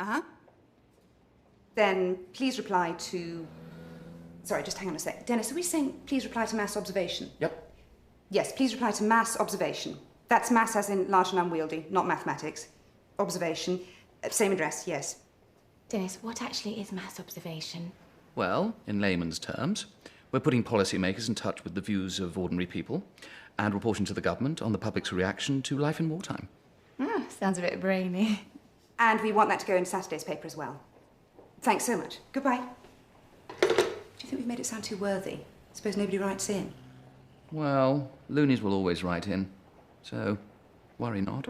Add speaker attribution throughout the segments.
Speaker 1: Uh-huh. Then please reply to... Sorry, just hang on a sec. Dennis, are we saying please reply to mass observation?
Speaker 2: Yep.
Speaker 1: Yes, please reply to mass observation. That's mass as in large and unwieldy, not mathematics. Observation. Same address, yes.
Speaker 3: Dennis, what actually is mass observation?
Speaker 2: Well, in layman's terms, we're putting policymakers in touch with the views of ordinary people and reporting to the government on the public's reaction to life in wartime.
Speaker 3: Ah, sounds a bit brainy.
Speaker 1: And we want that to go in Saturday's paper as well. Thanks so much. Goodbye. Do you think we've made it sound too worthy? Suppose nobody writes in?
Speaker 2: Well, loonies will always write in, so worry not.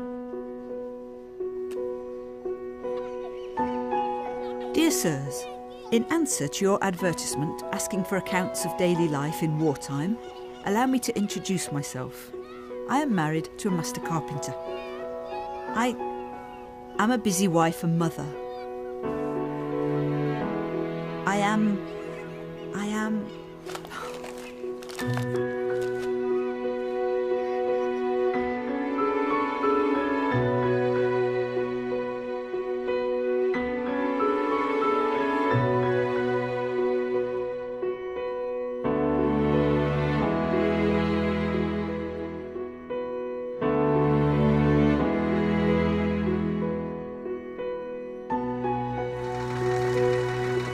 Speaker 4: Dear Sirs, in answer to your advertisement asking for accounts of daily life in wartime, allow me to introduce myself. I am married to a master carpenter. I am a busy wife and mother. I am...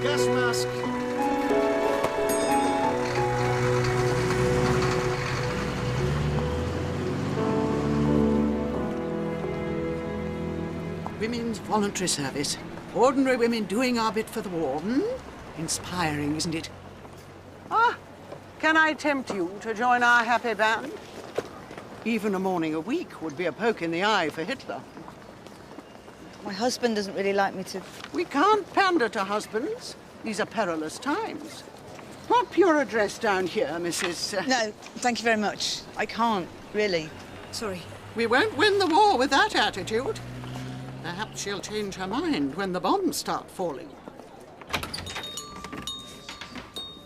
Speaker 5: Gas mask. Women's voluntary service. Ordinary women doing our bit for the war. Inspiring, isn't it? Ah, can I tempt you to join our happy band? Even a morning a week would be a poke in the eye for Hitler.
Speaker 6: My husband doesn't really like me to...
Speaker 5: We can't pander to husbands. These are perilous times. Pop your address down here, Mrs...
Speaker 6: No, thank you very much. I can't, really. Sorry.
Speaker 5: We won't win the war with that attitude. Perhaps she'll change her mind when the bombs start falling.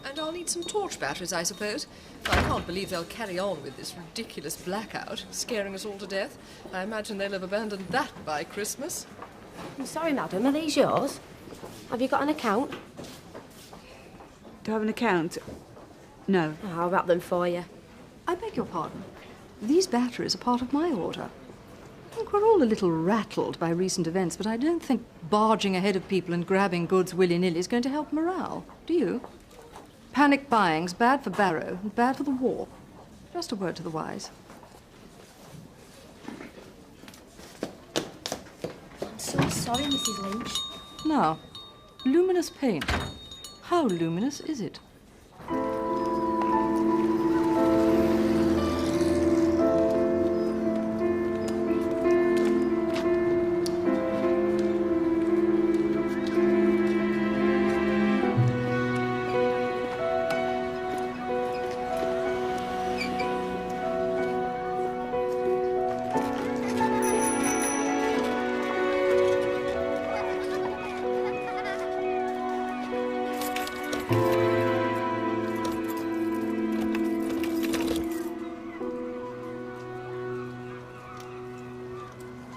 Speaker 7: And I'll need some torch batteries, I suppose. I can't believe they'll carry on with this ridiculous blackout, scaring us all to death. I imagine they'll have abandoned that by Christmas.
Speaker 3: I'm sorry, madam, are these yours? Have you got an account?
Speaker 4: Do I have an account? No.
Speaker 3: I'll wrap them for you.
Speaker 7: I beg your pardon. These batteries are part of my order. I think we're all a little rattled by recent events, but I don't think barging ahead of people and grabbing goods willy-nilly is going to help morale. Do you? Panic buying's bad for Barrow and bad for the war. Just a word to the wise.
Speaker 3: I'm so sorry, Mrs. Lynch.
Speaker 7: Now, luminous paint. How luminous is it?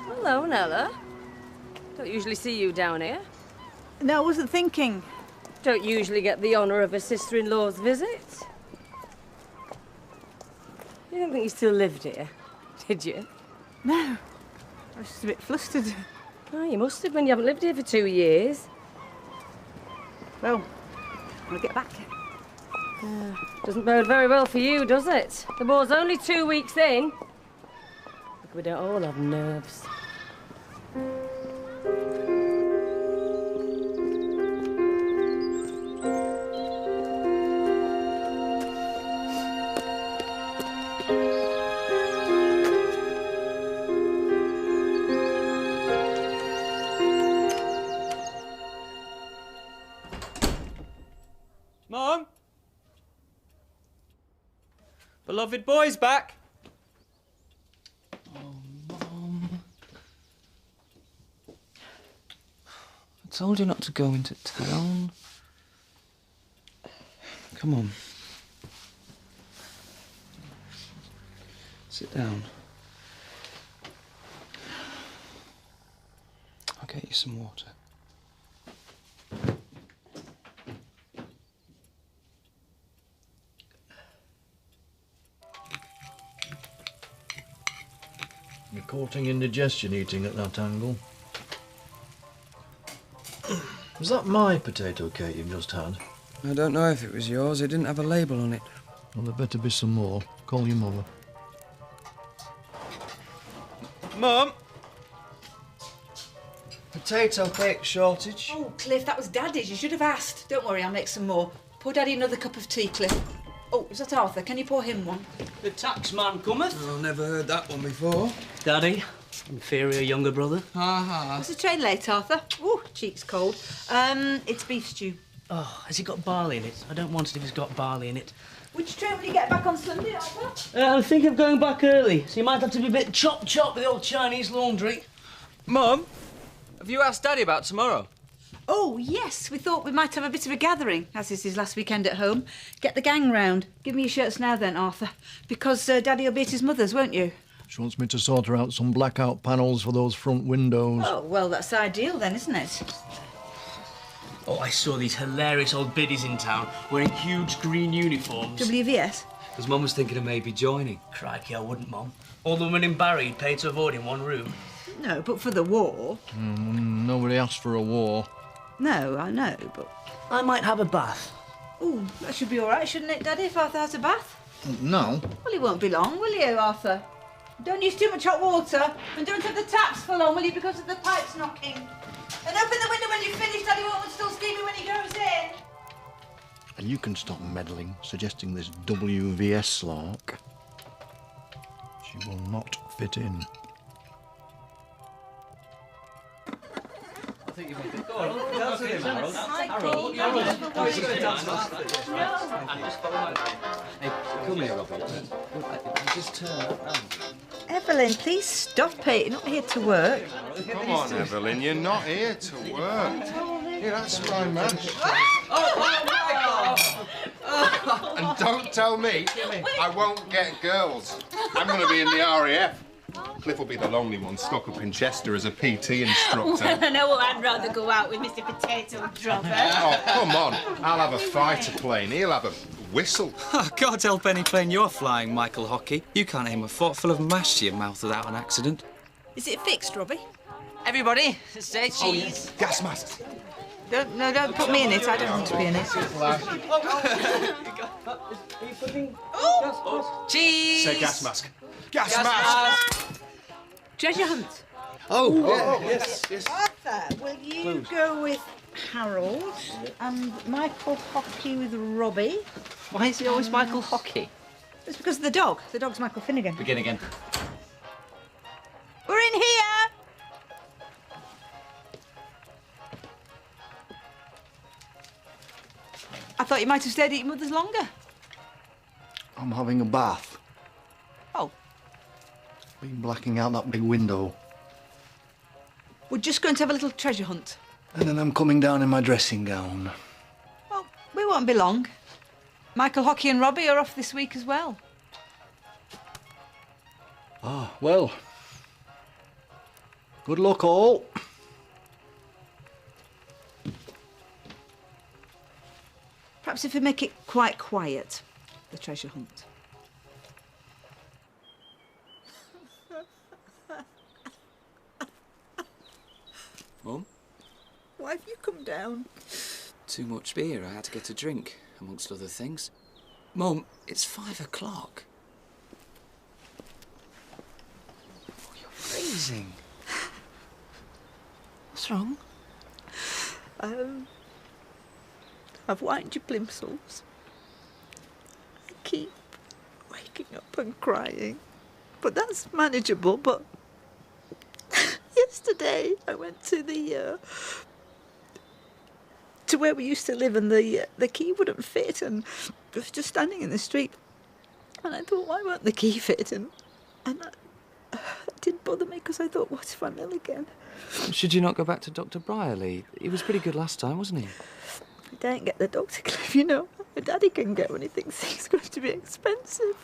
Speaker 8: Hello, Nella. Don't usually see you down here.
Speaker 6: No, I wasn't thinking.
Speaker 8: Don't usually get the honour of a sister-in-law's visit. You don't think you still lived here, did you?
Speaker 6: No. I was just a bit flustered.
Speaker 8: Oh, you must have when you haven't lived here for 2 years.
Speaker 6: Well, I'll get back.
Speaker 8: Doesn't bode very well for you, does it? The war's only 2 weeks in. Look, we don't all have nerves.
Speaker 9: Mom? Beloved boy's back.
Speaker 2: Oh, Mom. I told you not to go into town. Come on. Sit down. I'll get you some water.
Speaker 10: courting indigestion eating at that angle. Was that my potato cake you've just had?
Speaker 11: I don't know if it was yours. It didn't have a label on it.
Speaker 10: Well, there better be some more. Call your mother.
Speaker 11: Mum! Potato cake shortage.
Speaker 4: Oh, Cliff, that was Daddy's. You should have asked. Don't worry, I'll make some more. Pour Daddy another cup of tea, Cliff. Oh, is that Arthur? Can you pour him one?
Speaker 12: The taxman cometh.
Speaker 11: Oh, never heard that one before.
Speaker 12: Daddy, inferior younger brother.
Speaker 11: Ha
Speaker 4: Was the train late, Arthur? Ooh, cheek's cold. It's beef stew.
Speaker 12: Oh, has he got barley in it? I don't want it if he's got barley in it.
Speaker 4: Which train will you get back on Sunday, Arthur?
Speaker 12: I think of going back early, so you might have to be a bit chop-chop with the old Chinese laundry.
Speaker 9: Mum, have you asked Daddy about tomorrow?
Speaker 4: Oh, yes. We thought we might have a bit of a gathering, as is his last weekend at home. Get the gang round. Give me your shirts now then, Arthur. Because Daddy will be at his mother's, won't you?
Speaker 10: She wants me to sort her out some blackout panels for those front windows.
Speaker 4: Oh, well, that's ideal then, isn't it?
Speaker 12: Oh, I saw these hilarious old biddies in town wearing huge green uniforms.
Speaker 4: WVS?
Speaker 9: Because Mum was thinking of maybe joining.
Speaker 12: Crikey, I wouldn't, Mum. All the women in Barry paid to avoid in one room.
Speaker 4: No, but for the war.
Speaker 10: Nobody asked for a war.
Speaker 4: No, I know, but...
Speaker 12: I might have a bath.
Speaker 4: Oh, that should be all right, shouldn't it, Daddy, if Arthur has a bath?
Speaker 10: No.
Speaker 4: Well, it won't be long, will you, Arthur? Don't use too much hot water, and don't have the taps full on, will you, because of the pipes knocking. And open the window when you've finished, Daddy won't want it still steamy when he goes in.
Speaker 10: And you can stop meddling, suggesting this WVS slark. She will not fit in.
Speaker 9: I think you've been... Go on, dance with him, Harold. Hey, come here, Robert. Just turn around.
Speaker 4: Evelyn, please stop it. You're not here to work.
Speaker 13: Come on, Evelyn, you're not here to work. Yeah, that's my man. And don't tell me I won't get girls. I'm going to be in the RAF. Cliff will be the lonely one stuck up in Chester as a PT instructor.
Speaker 14: I know what I'd rather go out with Mr. Potato Dropper.
Speaker 13: Oh, come on. I'll have a fighter plane. He'll have a whistle.
Speaker 11: Oh, God help any plane you're flying, Michael Hockey. You can't aim a thought full of mash to your mouth without an accident.
Speaker 4: Is it fixed, Robbie?
Speaker 12: Everybody, say cheese.
Speaker 13: Gas mask.
Speaker 4: Don't put me in it. I don't want to be in it.
Speaker 12: Cheese!
Speaker 13: Say gas mask. Gas mask!
Speaker 4: Treasure hunt.
Speaker 13: Oh, yes.
Speaker 4: Arthur, will you go with Harold and Michael Hockey with Robbie?
Speaker 12: Why is he always Michael Hockey?
Speaker 4: It's because of the dog. The dog's Michael Finnegan.
Speaker 12: Begin again.
Speaker 4: We're in here! I thought you might have stayed at your mother's longer.
Speaker 10: I'm having a bath.
Speaker 4: Oh.
Speaker 10: Been blacking out that big window.
Speaker 4: We're just going to have a little treasure hunt.
Speaker 10: And then I'm coming down in my dressing gown.
Speaker 4: Well, we won't be long. Michael Hockey and Robbie are off this week as well.
Speaker 10: Ah, well. Good luck, all.
Speaker 4: Perhaps if we make it quite quiet, the treasure hunt.
Speaker 11: Mum?
Speaker 4: Why have you come down?
Speaker 11: Too much beer. I had to get a drink, amongst other things. Mum, it's 5 o'clock. Oh, you're freezing. What's wrong?
Speaker 4: I've whined your plimsolls. I keep waking up and crying. But that's manageable, but... Yesterday, I went to to where we used to live, and the key wouldn't fit, and I was just standing in the street, and I thought, why won't the key fit? And it didn't bother me, because I thought, what if I'm ill again?
Speaker 11: Should you not go back to Dr. Brierley? He was pretty good last time, wasn't he?
Speaker 4: I don't get the doctor, Cliff, you know. My daddy can get when he thinks it's going to be expensive.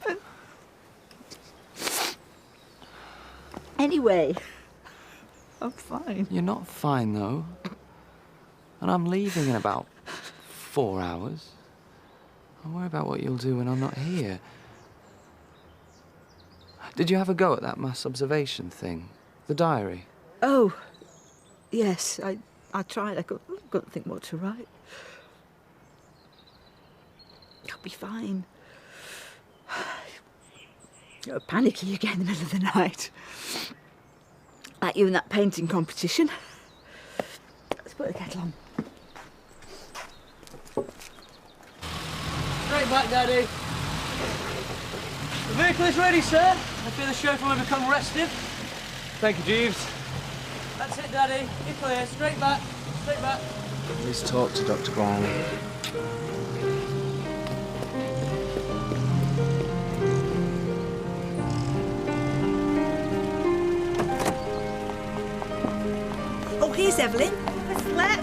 Speaker 4: And... Anyway, I'm fine.
Speaker 11: You're not fine, though. And I'm leaving in about 4 hours. I worry about what you'll do when I'm not here. Did you have a go at that mass observation thing? The diary?
Speaker 4: Oh, yes, I tried. I couldn't think what to write. I'll be fine. You're panicky again in the middle of the night. Like you in that painting competition. Let's put the kettle on.
Speaker 12: Straight back, Daddy. The vehicle is ready, sir. I feel the chauffeur will become restive. Thank you, Jeeves. That's it, Daddy. You're clear. Straight back. Straight back.
Speaker 11: Please talk to Dr. Brown.
Speaker 4: Oh, here's Evelyn.
Speaker 14: I slept.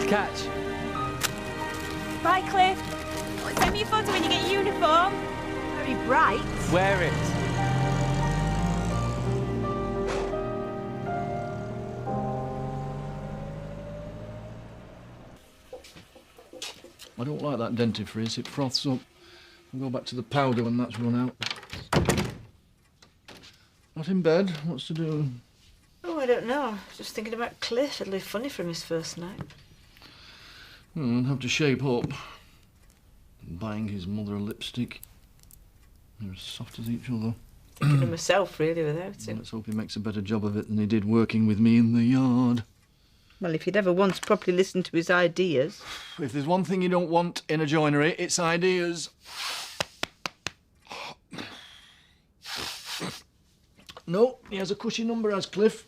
Speaker 12: Catch.
Speaker 14: Bye, Cliff. Send me a photo when you get your uniform. Very bright.
Speaker 12: Wear it.
Speaker 10: I don't like that dentifrice, it froths up. I'll go back to the powder when that's run out. Not in bed, what's to do?
Speaker 4: Oh, I don't know. Just thinking about Cliff. It'll be funny from his first night.
Speaker 10: I'll have to shape up. Buying his mother a lipstick. They're as soft as each other.
Speaker 4: Thinking of myself, really, without him.
Speaker 10: Let's hope he makes a better job of it than he did working with me in the yard.
Speaker 4: Well, if he'd ever once properly listened to his ideas.
Speaker 10: If there's one thing you don't want in a joinery, it's ideas. No, he has a cushy number, has Cliff.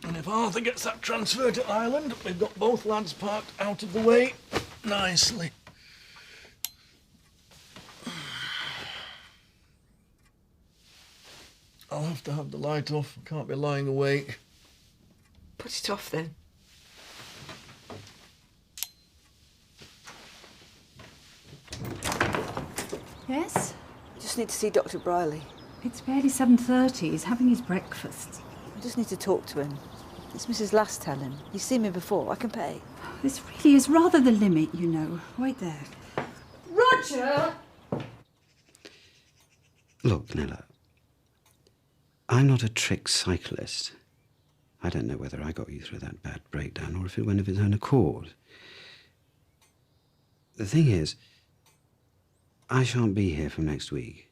Speaker 10: And if Arthur gets that transfer to Ireland, we've got both lads parked out of the way nicely. I'll have to have the light off. I can't be lying awake.
Speaker 4: Put it off, then.
Speaker 1: Yes?
Speaker 4: I just need to see Dr. Briley.
Speaker 1: It's barely 7:30. He's having his breakfast.
Speaker 4: I just need to talk to him. It's Mrs. Lasthellen. He's seen me before. I can pay.
Speaker 1: This really is rather the limit, you know. Wait there. Roger!
Speaker 15: Look, Nella, I'm not a trick cyclist. I don't know whether I got you through that bad breakdown or if it went of its own accord. The thing is, I shan't be here from next week.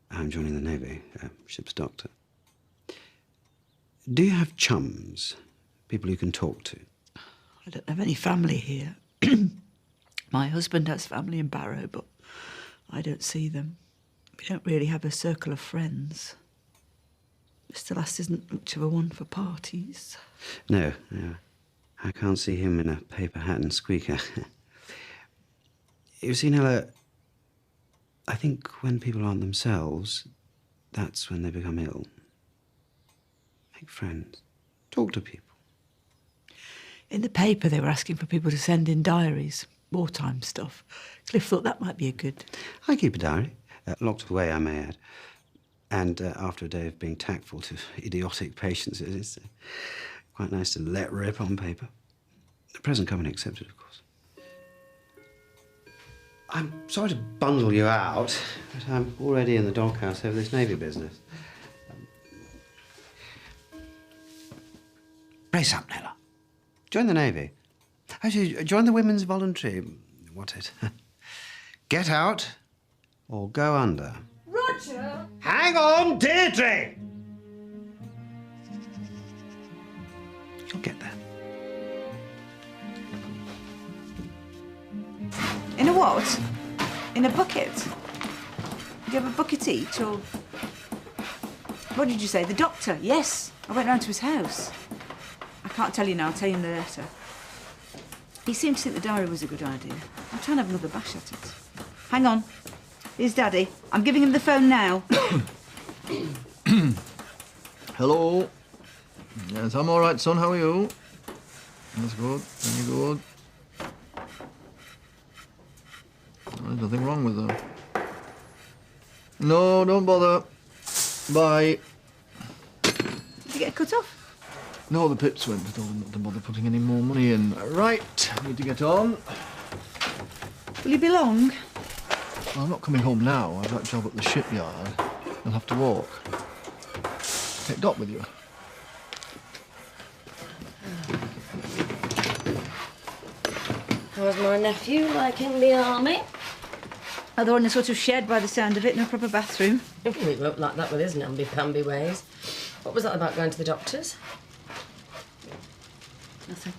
Speaker 15: I'm joining the Navy, ship's doctor. Do you have chums? People you can talk to?
Speaker 4: I don't have any family here. My husband has family in Barrow, but I don't see them. We don't really have a circle of friends. Mr. Last isn't much of a one for parties.
Speaker 15: No. I can't see him in a paper hat and squeaker. You see, Nella, I think when people aren't themselves, that's when they become ill. Make friends. Talk to people.
Speaker 4: In the paper, they were asking for people to send in diaries, wartime stuff. Cliff thought that might be a good...
Speaker 15: I keep a diary. Locked away, I may add. And after a day of being tactful to idiotic patients, it's quite nice to let rip on paper. The present company accepted, of course. I'm sorry to bundle you out, but I'm already in the doghouse over this Navy business. Brace up, Nella. Join the Navy. Actually, join the Women's Voluntary... What's it? Get out or go under.
Speaker 14: Roger!
Speaker 15: Hang on, Deirdre! You'll get there.
Speaker 4: In a what? In a bucket? Do you have a bucket each, or... What did you say? The doctor? Yes. I went round to his house. I can't tell you now. I'll tell you in the letter. He seemed to think the diary was a good idea. I'm trying to have another bash at it. Hang on. Here's Daddy. I'm giving him the phone now.
Speaker 10: Hello. Yes, I'm all right, son. How are you? That's good. Very good. There's nothing wrong with her. No, don't bother. Bye.
Speaker 4: Did you get cut off?
Speaker 10: No, the pips went. I told them not to bother putting any more money in. Right, need to get on.
Speaker 4: Will you be long?
Speaker 10: Well, I'm not coming home now. I've got a job at the shipyard. I'll have to walk. Take Dot with you.
Speaker 8: How's my nephew liking the army?
Speaker 4: Oh, they're in a sort of shed by the sound of it, no proper bathroom.
Speaker 8: He won't like that with his namby-pamby ways. What was that about going to the doctor's?
Speaker 4: Nothing.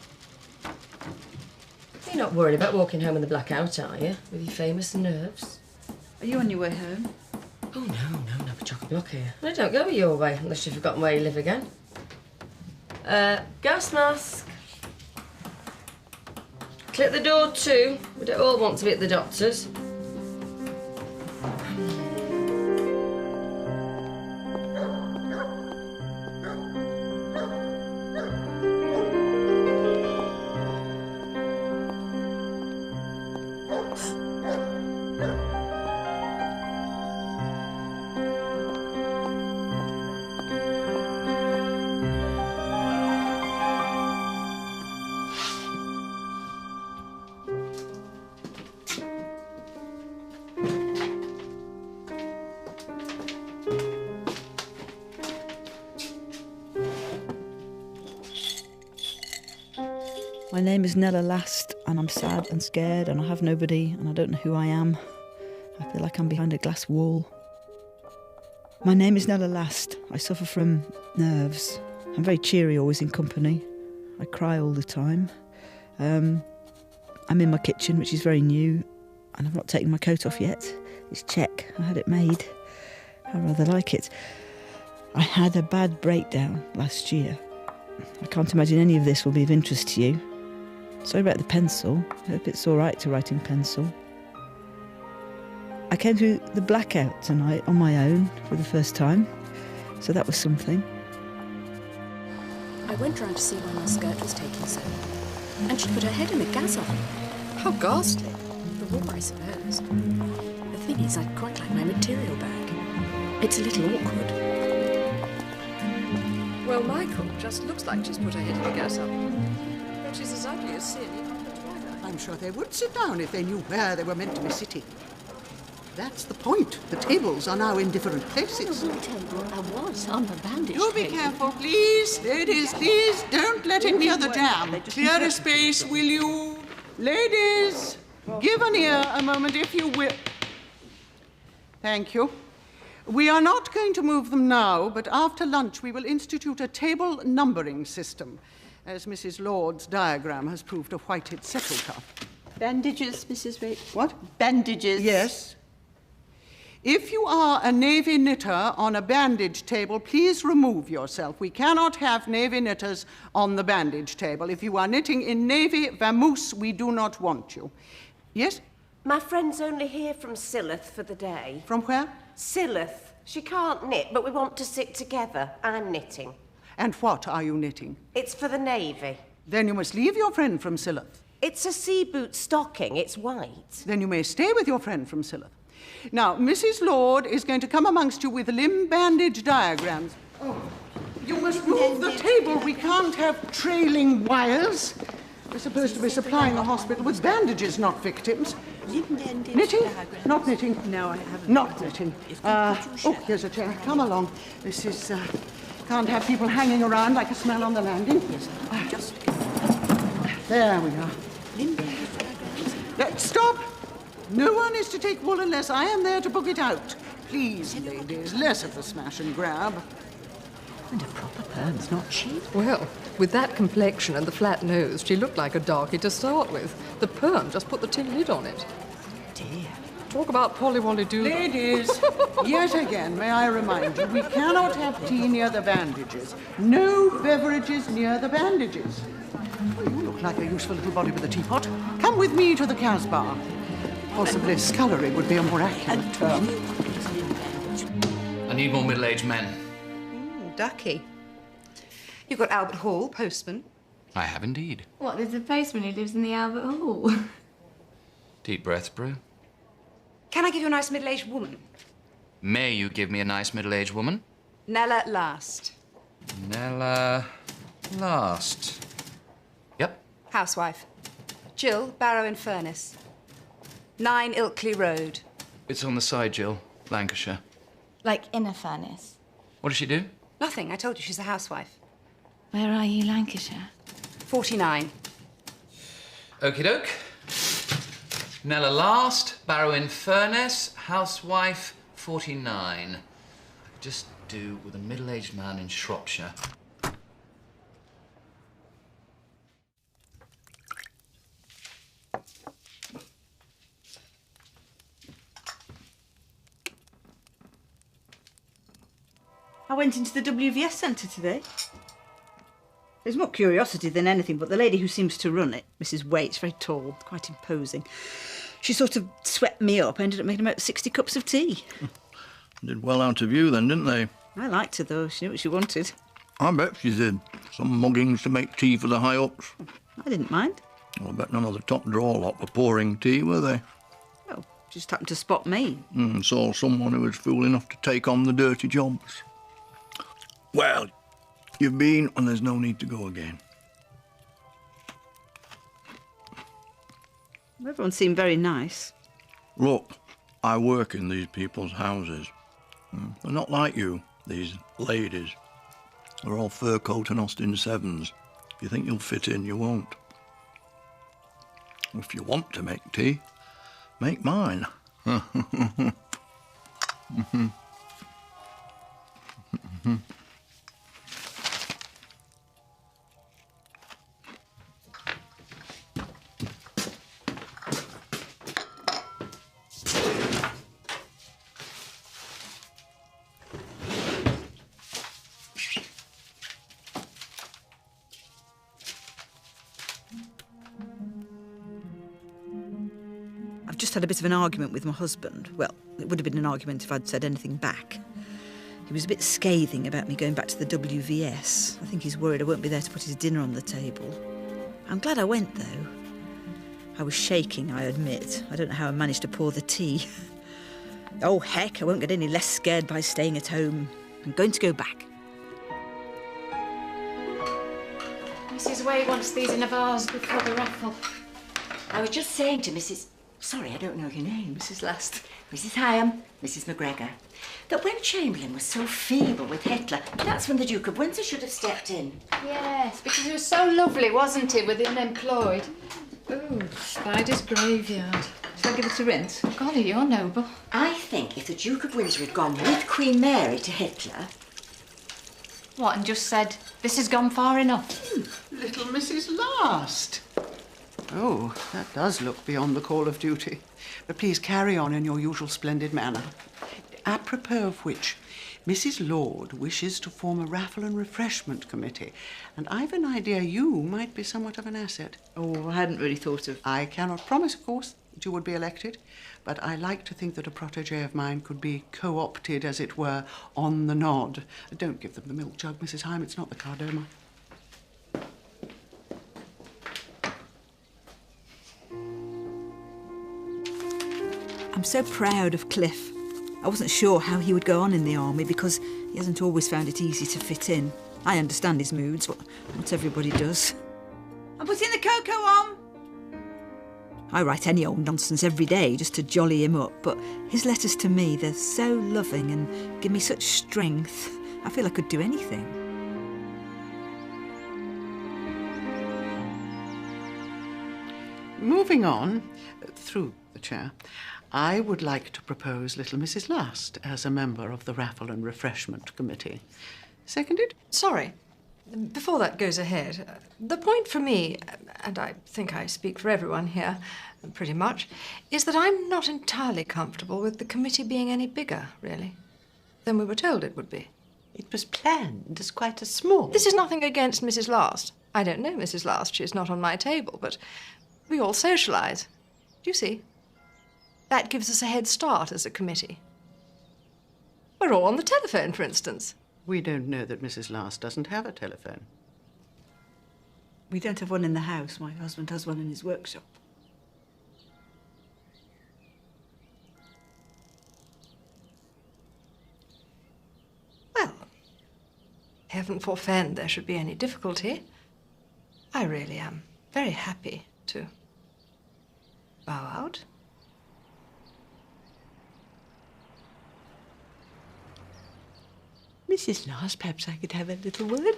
Speaker 8: You're not worried about walking home in the blackout, are you? With your famous nerves?
Speaker 4: Are you on your way home?
Speaker 8: Oh, no, never chock-a-block here. I don't go your way, unless you've forgotten where you live again. Gas mask. Click the door too. We don't all want to be at the doctor's.
Speaker 4: My name is Nella Last, and I'm sad and scared, and I have nobody, and I don't know who I am. I feel like I'm behind a glass wall. My name is Nella Last. I suffer from nerves. I'm very cheery, always in company. I cry all the time. I'm in my kitchen, which is very new, and I've not taken my coat off yet. It's check. I had it made. I rather like it. I had a bad breakdown last year. I can't imagine any of this will be of interest to you. Sorry about the pencil. I hope it's all right to write in pencil. I came through the blackout tonight on my own for the first time, so that was something.
Speaker 7: I went round to see why my skirt was taking so long, and she put her head in the gas oven. How ghastly. The war, I suppose. The thing is, I'd quite like my material back. It's a little awkward. Well, Michael just looks like she's put her head in the gas oven. But she's as ugly as sin.
Speaker 5: I'm sure they would sit down if they knew where they were meant to be sitting. That's the point. The tables are now in different places.
Speaker 3: The table I was on the bandage
Speaker 5: Do be
Speaker 3: table.
Speaker 5: careful, please. Ladies, please, don't let it near the jam. Clear a space, will you? Ladies, give an ear a moment, if you will. Thank you. We are not going to move them now, but after lunch we will institute a table numbering system, as Mrs. Lord's diagram has proved a whited sepulchre.
Speaker 6: Bandages, Mrs. Rate.
Speaker 5: What?
Speaker 6: Bandages.
Speaker 5: Yes. If you are a navy knitter on a bandage table, please remove yourself. We cannot have navy knitters on the bandage table. If you are knitting in navy vamoose, we do not want you. Yes?
Speaker 16: My friend's only here from Silloth for the day.
Speaker 5: From where?
Speaker 16: Silloth. She can't knit, but we want to sit together. I'm knitting.
Speaker 5: And what are you knitting?
Speaker 16: It's for the Navy.
Speaker 5: Then you must leave your friend from Silloth.
Speaker 16: It's a sea boot stocking. It's white.
Speaker 5: Then you may stay with your friend from Silloth. Now, Mrs. Lord is going to come amongst you with limb bandage diagrams. Oh, you must move the table. We can't have trailing wires. We're supposed to be supplying the hospital with bandages, not victims. Knitting? Not knitting.
Speaker 6: No, I haven't.
Speaker 5: Not knitting. Oh, here's a chair. Come along. This is... can't have people hanging around like a smell on the landing. Yes, just... There we are. Stop! No one is to take wool unless I am there to book it out. Please, ladies, less of the smash and grab.
Speaker 6: And a proper perm's not cheap.
Speaker 7: Well, with that complexion and the flat nose, she looked like a darkie to start with. The perm just put the tin lid on it.
Speaker 6: Dear.
Speaker 7: Talk about polly-wolly-doo.
Speaker 5: Ladies, yet again, may I remind you, we cannot have tea near the bandages. No beverages near the bandages. Well, you look like a useful little body with a teapot. Come with me to the Casbah. Possibly scullery would be a more accurate term.
Speaker 2: I need more middle-aged men.
Speaker 1: Ducky. You've got Albert Hall, postman.
Speaker 2: I have indeed.
Speaker 14: What, there's a postman who lives in the Albert Hall?
Speaker 2: Deep breaths, Brew.
Speaker 1: Can I give you a nice middle-aged woman?
Speaker 2: May you give me a nice middle-aged woman?
Speaker 1: Nella Last.
Speaker 2: Nella Last. Yep.
Speaker 1: Housewife. Jill, barrow and furnace. 9 Ilkley Road.
Speaker 2: It's on the side, Jill. Lancashire.
Speaker 14: Like in a furnace.
Speaker 2: What does she do?
Speaker 1: Nothing. I told you she's a housewife.
Speaker 14: Where are you, Lancashire?
Speaker 1: 49.
Speaker 2: Okie doke. Nella last, Barrow in Furness, housewife 49. Just do with a middle-aged man in Shropshire.
Speaker 4: I went into the WVS centre today. There's more curiosity than anything, but the lady who seems to run it, Mrs. Waite, very tall, quite imposing. She sort of swept me up. I ended up making about 60 cups of tea.
Speaker 10: Did well out of you then, didn't they?
Speaker 4: I liked her, though. She knew what she wanted.
Speaker 10: I bet she did. Some muggings to make tea for the high-ups.
Speaker 4: I didn't mind.
Speaker 10: Well, I bet none of the top drawer lot were pouring tea, were they?
Speaker 4: Well, just happened to spot me.
Speaker 10: Saw someone who was fool enough to take on the dirty jobs. Well, you've been and there's no need to go again.
Speaker 4: Everyone seemed very nice.
Speaker 10: Look, I work in these people's houses. They're not like you, these ladies. They're all fur coat and Austin 7s. If you think you'll fit in, you won't. If you want to make tea, make mine.
Speaker 4: I've just had a bit of an argument with my husband. Well, it would have been an argument if I'd said anything back. He was a bit scathing about me going back to the WVS. I think he's worried I won't be there to put his dinner on the table. I'm glad I went, though. I was shaking, I admit. I don't know how I managed to pour the tea. Oh, heck, I won't get any less scared by staying at home. I'm going to go back.
Speaker 3: Mrs. Way wants these in a vase before the raffle.
Speaker 16: I was just saying to Mrs... Sorry, I don't know your name. Mrs. Last. Mrs. Hyam, Mrs. McGregor, that when Chamberlain was so feeble with Hitler, that's when the Duke of Windsor should have stepped in.
Speaker 3: Yes, because he was so lovely, wasn't he, with the unemployed? Ooh, Spider's graveyard.
Speaker 4: Shall I give it a rinse?
Speaker 3: Golly, you're noble.
Speaker 16: I think if the Duke of Windsor had gone with Queen Mary to Hitler...
Speaker 3: What, and just said, this has gone far enough?
Speaker 5: Little Mrs. Last. Oh, that does look beyond the call of duty. But please carry on in your usual splendid manner. Apropos of which, Mrs. Lord wishes to form a raffle and refreshment committee, and I've an idea you might be somewhat of an asset.
Speaker 4: Oh, I hadn't really thought of...
Speaker 5: I cannot promise, of course, that you would be elected, but I like to think that a protégé of mine could be co-opted, as it were, on the nod. Don't give them the milk jug, Mrs. Hyam, it's not the Cardoma.
Speaker 4: I'm so proud of Cliff. I wasn't sure how he would go on in the army because he hasn't always found it easy to fit in. I understand his moods, but not everybody does.
Speaker 1: I'm putting the cocoa on.
Speaker 4: I write any old nonsense every day just to jolly him up, but his letters to me, they're so loving and give me such strength. I feel I could do anything.
Speaker 5: Moving on, through the chair, I would like to propose little Mrs. Last as a member of the Raffle and Refreshment Committee. Seconded?
Speaker 7: Sorry. Before that goes ahead, the point for me, and I think I speak for everyone here, pretty much, is that I'm not entirely comfortable with the committee being any bigger, really, than we were told it would be.
Speaker 5: It was planned as quite a small...
Speaker 7: This is nothing against Mrs. Last. I don't know Mrs. Last. She's not on my table, but we all socialise. Do you see? That gives us a head start as a committee. We're all on the telephone, for instance.
Speaker 5: We don't know that Mrs. Last doesn't have a telephone.
Speaker 4: We don't have one in the house. My husband has one in his workshop.
Speaker 7: Well, heaven forfend there should be any difficulty. I really am very happy to bow out.
Speaker 5: Mrs. Last, perhaps I could have a little word.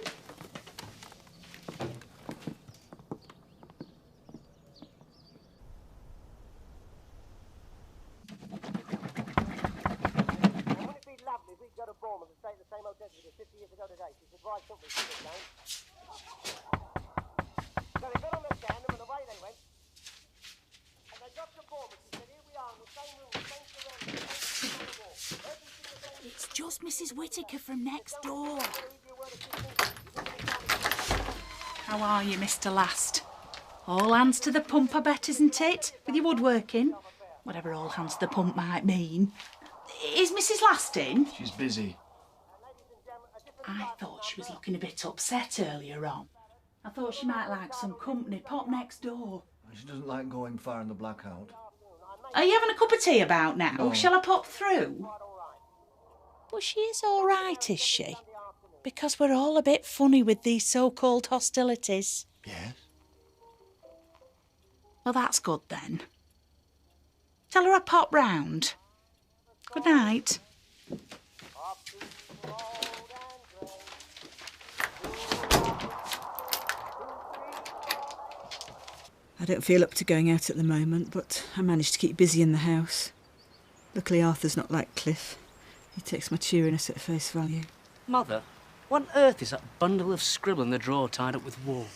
Speaker 17: It's just Mrs. Whittaker from next door. How are you, Mr. Last? All hands to the pump, I bet, isn't it? With your woodworking? Whatever all hands to the pump might mean. Is Mrs. Last in?
Speaker 9: She's busy.
Speaker 17: I thought she was looking a bit upset earlier on. I thought she might like some company. Pop next door.
Speaker 9: She doesn't like going far in the blackout.
Speaker 17: Are you having a cup of tea about now?
Speaker 9: No.
Speaker 17: Shall I pop through? Well, she is all right, is she? Because we're all a bit funny with these so-called hostilities.
Speaker 9: Yes.
Speaker 17: Well, that's good then. Tell her I pop round. Good night.
Speaker 4: I don't feel up to going out at the moment, but I managed to keep busy in the house. Luckily, Arthur's not like Cliff. He takes my cheeriness at face value.
Speaker 18: Mother, what on earth is that bundle of scribble in the drawer tied up with wool?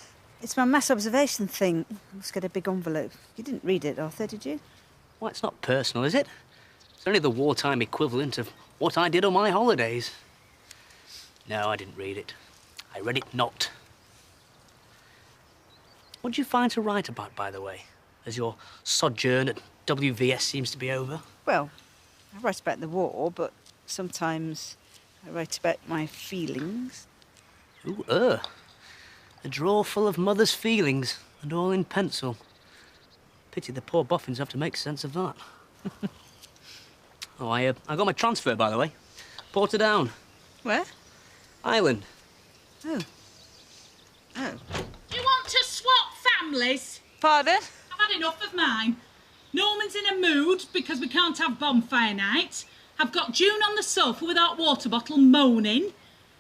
Speaker 4: It's my mass observation thing. I must get a big envelope. You didn't read it, Arthur, did you?
Speaker 18: Well, it's not personal, is it? It's only the wartime equivalent of what I did on my holidays. No, I didn't read it. I read it not. What did you find to write about, by the way, as your sojourn at WVS seems to be over?
Speaker 4: Well, I write about the war, but sometimes I write about my feelings.
Speaker 18: Ooh, a drawer full of mother's feelings, and all in pencil. Pity the poor boffins have to make sense of that. Oh, I got my transfer, by the way. Portadown.
Speaker 4: Where?
Speaker 18: Ireland.
Speaker 4: Oh. Oh.
Speaker 17: Do you want to swap families?
Speaker 4: Pardon?
Speaker 17: I've had enough of mine. Norman's in a mood because we can't have bonfire night. I've got June on the sofa with our water bottle moaning.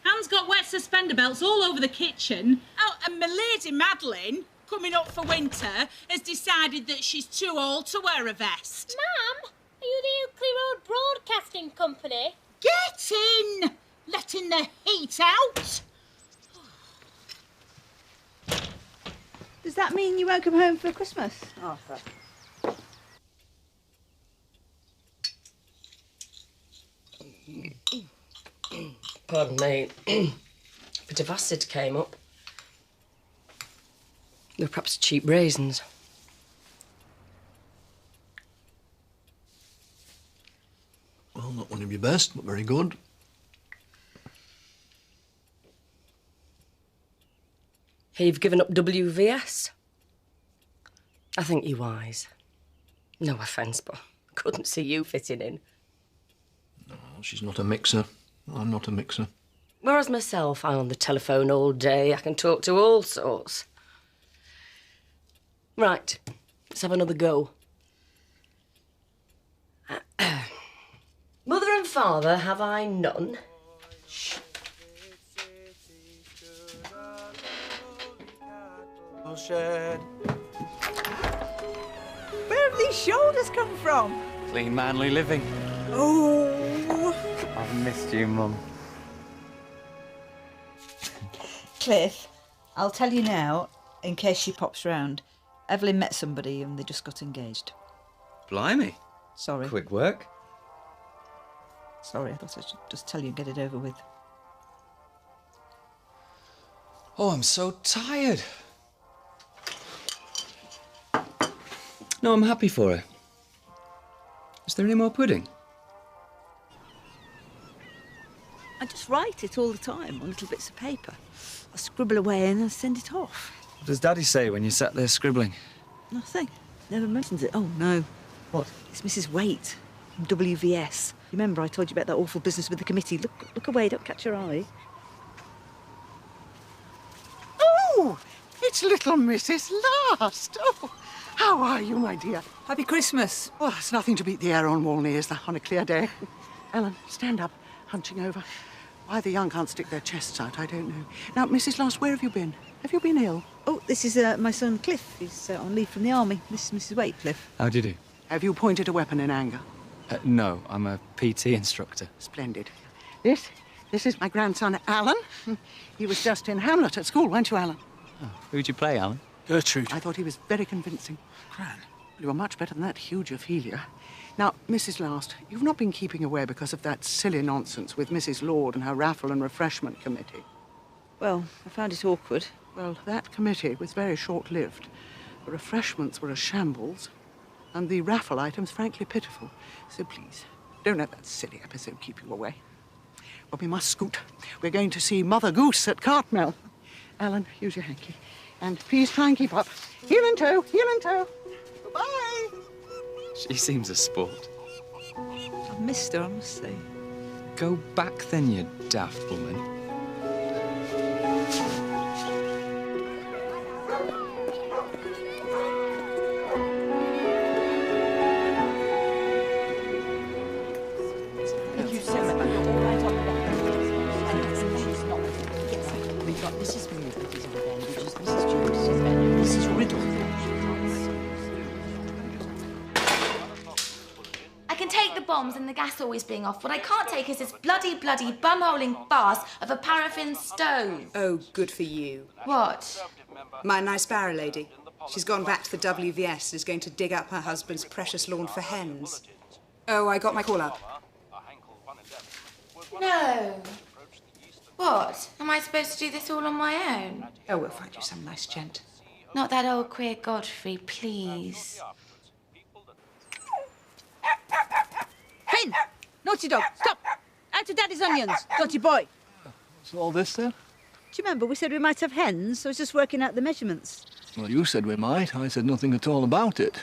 Speaker 17: Anne's got wet suspender belts all over the kitchen. Oh, and my lady Madeline, coming up for winter, has decided that she's too old to wear a vest.
Speaker 14: Mum, are you the Euclid Road Broadcasting Company?
Speaker 17: Get in! Letting the heat out.
Speaker 4: Does that mean you won't come home for Christmas, Arthur?
Speaker 8: Pardon me. A bit of acid came up. They were perhaps cheap raisins.
Speaker 10: Well, not one of your best, but very good.
Speaker 8: Here you've given up WVS. I think you're wise. No offence, but I couldn't see you fitting in.
Speaker 10: No, she's not a mixer. I'm not a mixer.
Speaker 8: Whereas myself, I'm on the telephone all day. I can talk to all sorts. Right, let's have another go. Mother and father, have I none?
Speaker 12: Shed.
Speaker 4: Where have these shoulders come from?
Speaker 9: Clean, manly living.
Speaker 4: Oh.
Speaker 9: I've missed you, Mum.
Speaker 4: Cliff, I'll tell you now, in case she pops round. Evelyn met somebody and they just got engaged.
Speaker 9: Blimey.
Speaker 4: Sorry.
Speaker 9: Quick work.
Speaker 4: Sorry, I thought I should just tell you and get it over with.
Speaker 9: Oh, I'm so tired. No, I'm happy for her. Is there any more pudding?
Speaker 4: I just write it all the time on little bits of paper. I scribble away and I send it off.
Speaker 9: What does Daddy say when you sat there scribbling?
Speaker 4: Nothing. Never mentions it. Oh, no.
Speaker 9: What?
Speaker 4: It's Mrs. Waite from WVS. Remember I told you about that awful business with the committee? Look away, don't catch your eye.
Speaker 5: Oh, it's little Mrs. Last. Oh, how are you, my dear?
Speaker 4: Happy Christmas.
Speaker 5: Oh, it's nothing to beat the air on Walney, is there, on a clear day? Ellen, stand up, hunching over. Why the young can't stick their chests out, I don't know. Now, Mrs. Last, where have you been? Have you been ill?
Speaker 4: Oh, this is my son Cliff. He's on leave from the army. This is Mrs. Waitcliffe.
Speaker 9: How do you do?
Speaker 5: Have you pointed a weapon in anger?
Speaker 9: No, I'm a PT instructor.
Speaker 5: Splendid. This is my grandson, Alan. He was just in Hamlet at school, weren't you, Alan?
Speaker 9: Oh, who'd you play, Alan?
Speaker 5: Gertrude. I thought he was very convincing. Gran. You were much better than that huge Ophelia. Now, Mrs. Last, you've not been keeping away because of that silly nonsense with Mrs. Lord and her raffle and refreshment committee.
Speaker 4: Well, I found it awkward.
Speaker 5: Well, that committee was very short-lived. The refreshments were a shambles, and the raffle items frankly pitiful. So please, don't let that silly episode keep you away. Well, we must scoot. We're going to see Mother Goose at Cartmel. Alan, use your hanky. And please try and keep up. Heel and toe, heel and toe. Bye.
Speaker 9: She seems a sport.
Speaker 4: I've missed her, I must say.
Speaker 9: Go back then, you daft woman.
Speaker 16: Thank you so much. You're all right on the left. She's not. Yes, we've got Mrs. Newbery's on the bandages, Mrs. Jones on bandages, Mrs. Riddle.
Speaker 19: I can take the bombs and the gas always being off. What I can't take is this bloody bumholing farce of a paraffin stove.
Speaker 1: Oh, good for you.
Speaker 19: What?
Speaker 1: My nice barrow lady. She's gone back to the WVS and is going to dig up her husband's precious lawn for hens. Oh, I got my call up.
Speaker 19: No. What? Am I supposed to do this all on my own?
Speaker 1: Oh, we'll find you some nice gent.
Speaker 19: Not that old queer Godfrey, please.
Speaker 4: Hen! Naughty dog, stop! Out of Daddy's onions, naughty boy.
Speaker 20: What's all this, then?
Speaker 4: Do you remember we said we might have hens? I was just working out the measurements.
Speaker 20: Well, you said we might. I said nothing at all about it.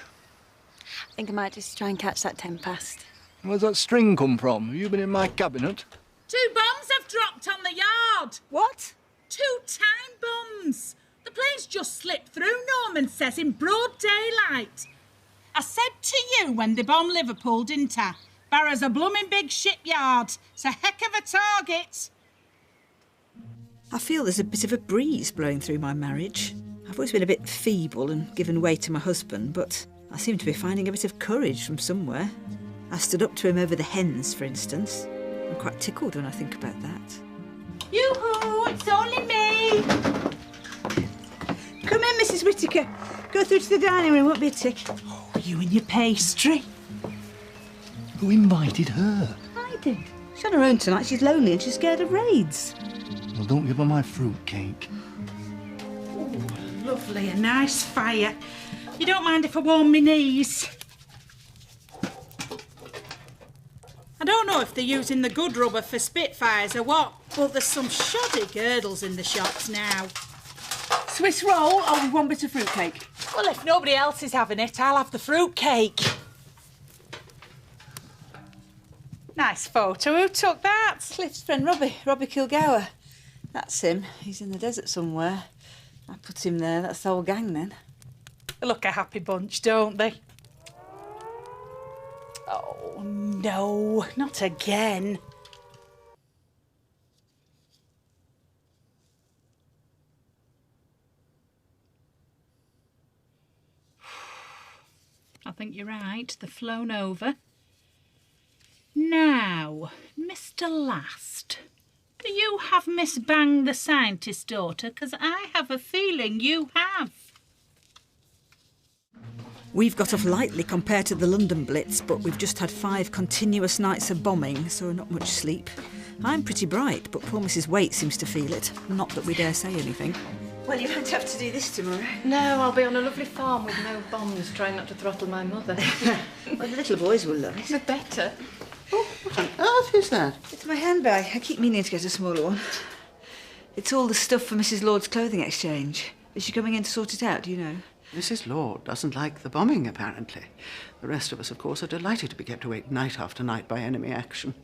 Speaker 21: I think I might just try and catch that 10 past.
Speaker 20: Where's that string come from? Have you been in my cabinet?
Speaker 17: 2 bombs have dropped on the yard.
Speaker 4: What?
Speaker 17: 2 time bombs. The plane's just slipped through, Norman says, in broad daylight. I said to you when they bombed Liverpool, didn't I? Barrow's a blooming big shipyard. It's a heck of a target.
Speaker 4: I feel there's a bit of a breeze blowing through my marriage. I've always been a bit feeble and given way to my husband, but I seem to be finding a bit of courage from somewhere. I stood up to him over the hens, for instance. I'm quite tickled when I think about that.
Speaker 17: Yoo-hoo, it's only me.
Speaker 4: Come in, Mrs. Whittaker. Go through to the dining room, won't be a tick.
Speaker 17: Oh, you and your pastry.
Speaker 20: Who invited her?
Speaker 4: I did. She's on her own tonight. She's lonely and she's scared of raids.
Speaker 20: Well, don't give her my fruit cake.
Speaker 17: Oh, lovely, a nice fire. You don't mind if I warm my knees? I don't know if they're using the good rubber for Spitfires or what, but there's some shoddy girdles in the shops now.
Speaker 5: Swiss roll or with one bit of fruitcake?
Speaker 17: Well, if nobody else is having it, I'll have the fruitcake. Nice photo. Who took that?
Speaker 4: Cliff's friend Robbie Kilgour. That's him. He's in the desert somewhere. I put him there. That's the whole gang then.
Speaker 17: They look a happy bunch, don't they? Oh, no, not again. I think you're right. They've flown over. Now, Mr. Last, do you have Miss Bang the scientist's daughter? Because I have a feeling you have.
Speaker 4: We've got off lightly compared to the London Blitz, but we've just had 5 continuous nights of bombing, so not much sleep. I'm pretty bright, but poor Mrs. Waite seems to feel it. Not that we dare say anything.
Speaker 16: Well, you won't have to do this tomorrow.
Speaker 3: No, I'll be on a lovely farm with no bombs, trying not to throttle my mother.
Speaker 4: Well, the little boys will love it.
Speaker 3: The better.
Speaker 5: Oh, what on earth is that?
Speaker 4: It's my handbag. I keep meaning to get a smaller one. It's all the stuff for Mrs. Lord's clothing exchange. Is she coming in to sort it out, do you know?
Speaker 5: Mrs. Lord doesn't like the bombing, apparently. The rest of us, of course, are delighted to be kept awake night after night by enemy action.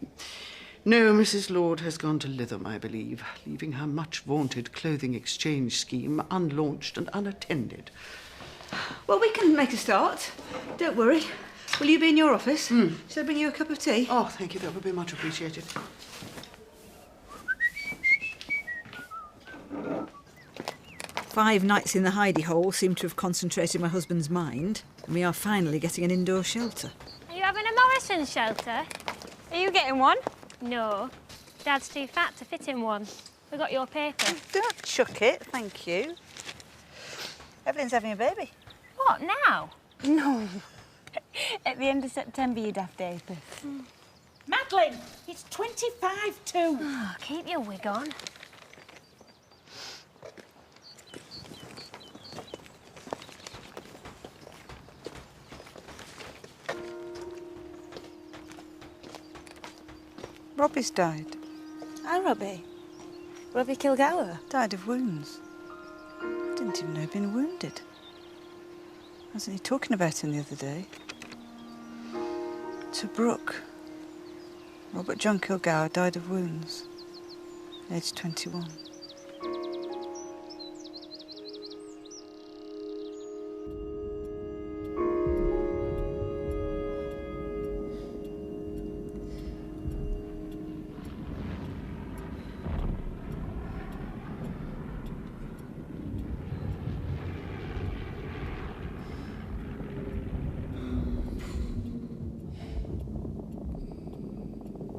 Speaker 5: No, Mrs. Lord has gone to Lytham, I believe, leaving her much-vaunted clothing exchange scheme unlaunched and unattended.
Speaker 4: Well, we can make a start. Don't worry. Will you be in your office? Shall I bring you a cup of tea?
Speaker 5: Oh, thank you. That would be much appreciated.
Speaker 4: 5 nights in the hidey hole seem to have concentrated my husband's mind, and we are finally getting an indoor shelter.
Speaker 14: Are you having a Morrison shelter? Are you getting one? No. Dad's too fat to fit in one. We got your paper.
Speaker 6: Don't chuck it, thank you. Evelyn's having a baby.
Speaker 14: What, now?
Speaker 21: No. At the end of September, you'd have David.
Speaker 17: Madeline, it's 25 too.
Speaker 14: Oh, keep your wig on.
Speaker 6: Robbie's died.
Speaker 21: Hi, Robbie. Robbie Kilgour.
Speaker 6: Died of wounds. I didn't even know he'd been wounded. Wasn't he talking about him the other day? To Brooke. Robert John Kilgour died of wounds, aged 21.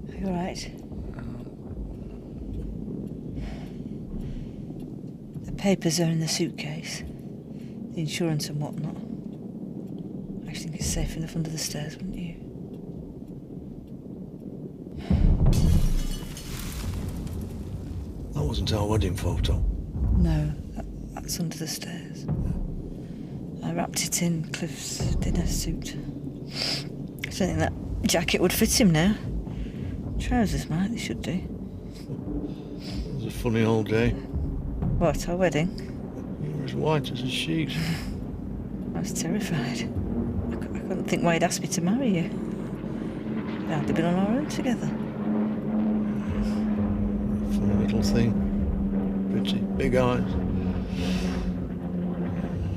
Speaker 21: Are you all right?
Speaker 6: The papers are in the suitcase. The insurance and whatnot. I think it's safe enough under the stairs, wouldn't you?
Speaker 10: That wasn't our wedding photo.
Speaker 6: No, that's under the stairs. I wrapped it in Cliff's dinner suit. I don't think that jacket would fit him now. Trousers might, they should do.
Speaker 10: It was a funny old day.
Speaker 6: What, our wedding?
Speaker 10: You were as white as a sheet.
Speaker 6: I was terrified. I couldn't think why he'd asked me to marry you. We'd hardly been on our own together.
Speaker 10: Funny little thing. Pretty big eyes.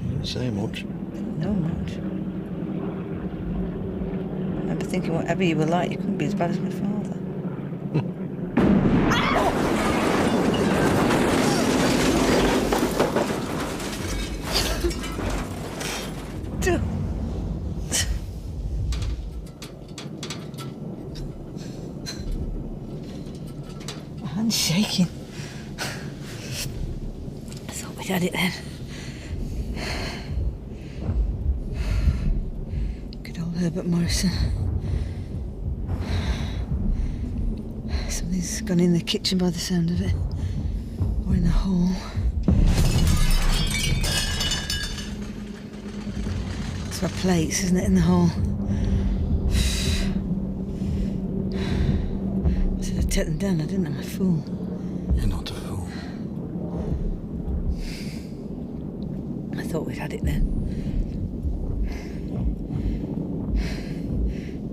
Speaker 10: You didn't say much.
Speaker 6: No much. I remember thinking whatever you were like, you couldn't be as bad as my father. My hand's shaking. I thought we'd had it then. Good old Herbert Morrison. Something's gone in the kitchen by the sound of it. Or in the hall. It's my plates, isn't it, in the hall? I said I'd take them down, I didn't, I'm a fool.
Speaker 10: You're not a fool.
Speaker 6: I thought we'd had it then.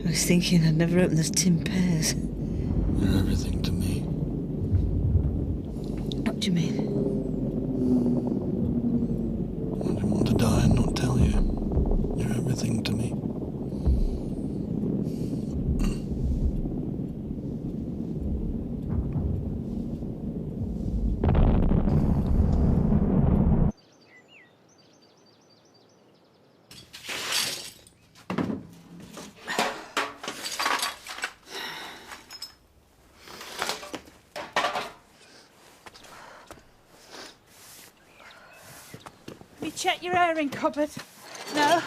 Speaker 6: I was thinking I'd never open those tin pears.
Speaker 10: You're everything to me.
Speaker 6: What do you mean?
Speaker 10: I didn't want to die and not tell you. You're everything to me.
Speaker 17: You check your airing cupboard? No.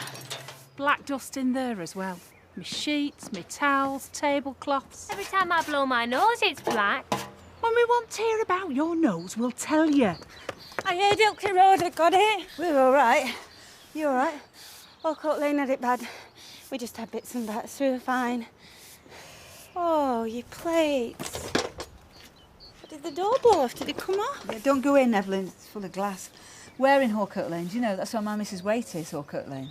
Speaker 17: Black dust in there as well. My sheets, my towels, tablecloths.
Speaker 14: Every time I blow my nose, it's black.
Speaker 17: When we want to hear about your nose, we'll tell you.
Speaker 21: I heard Ilkley Road had got it. We're all right. You all right? Walcott Lane had it bad. We just had bits and bats. We were fine. Oh, your plates. Did the door blow off? Did it come off?
Speaker 4: Yeah, don't go in, Evelyn. It's full of glass. We're in Hawcote Lane. Do you know that's where my Mrs. Waite is, Hawcote Lane?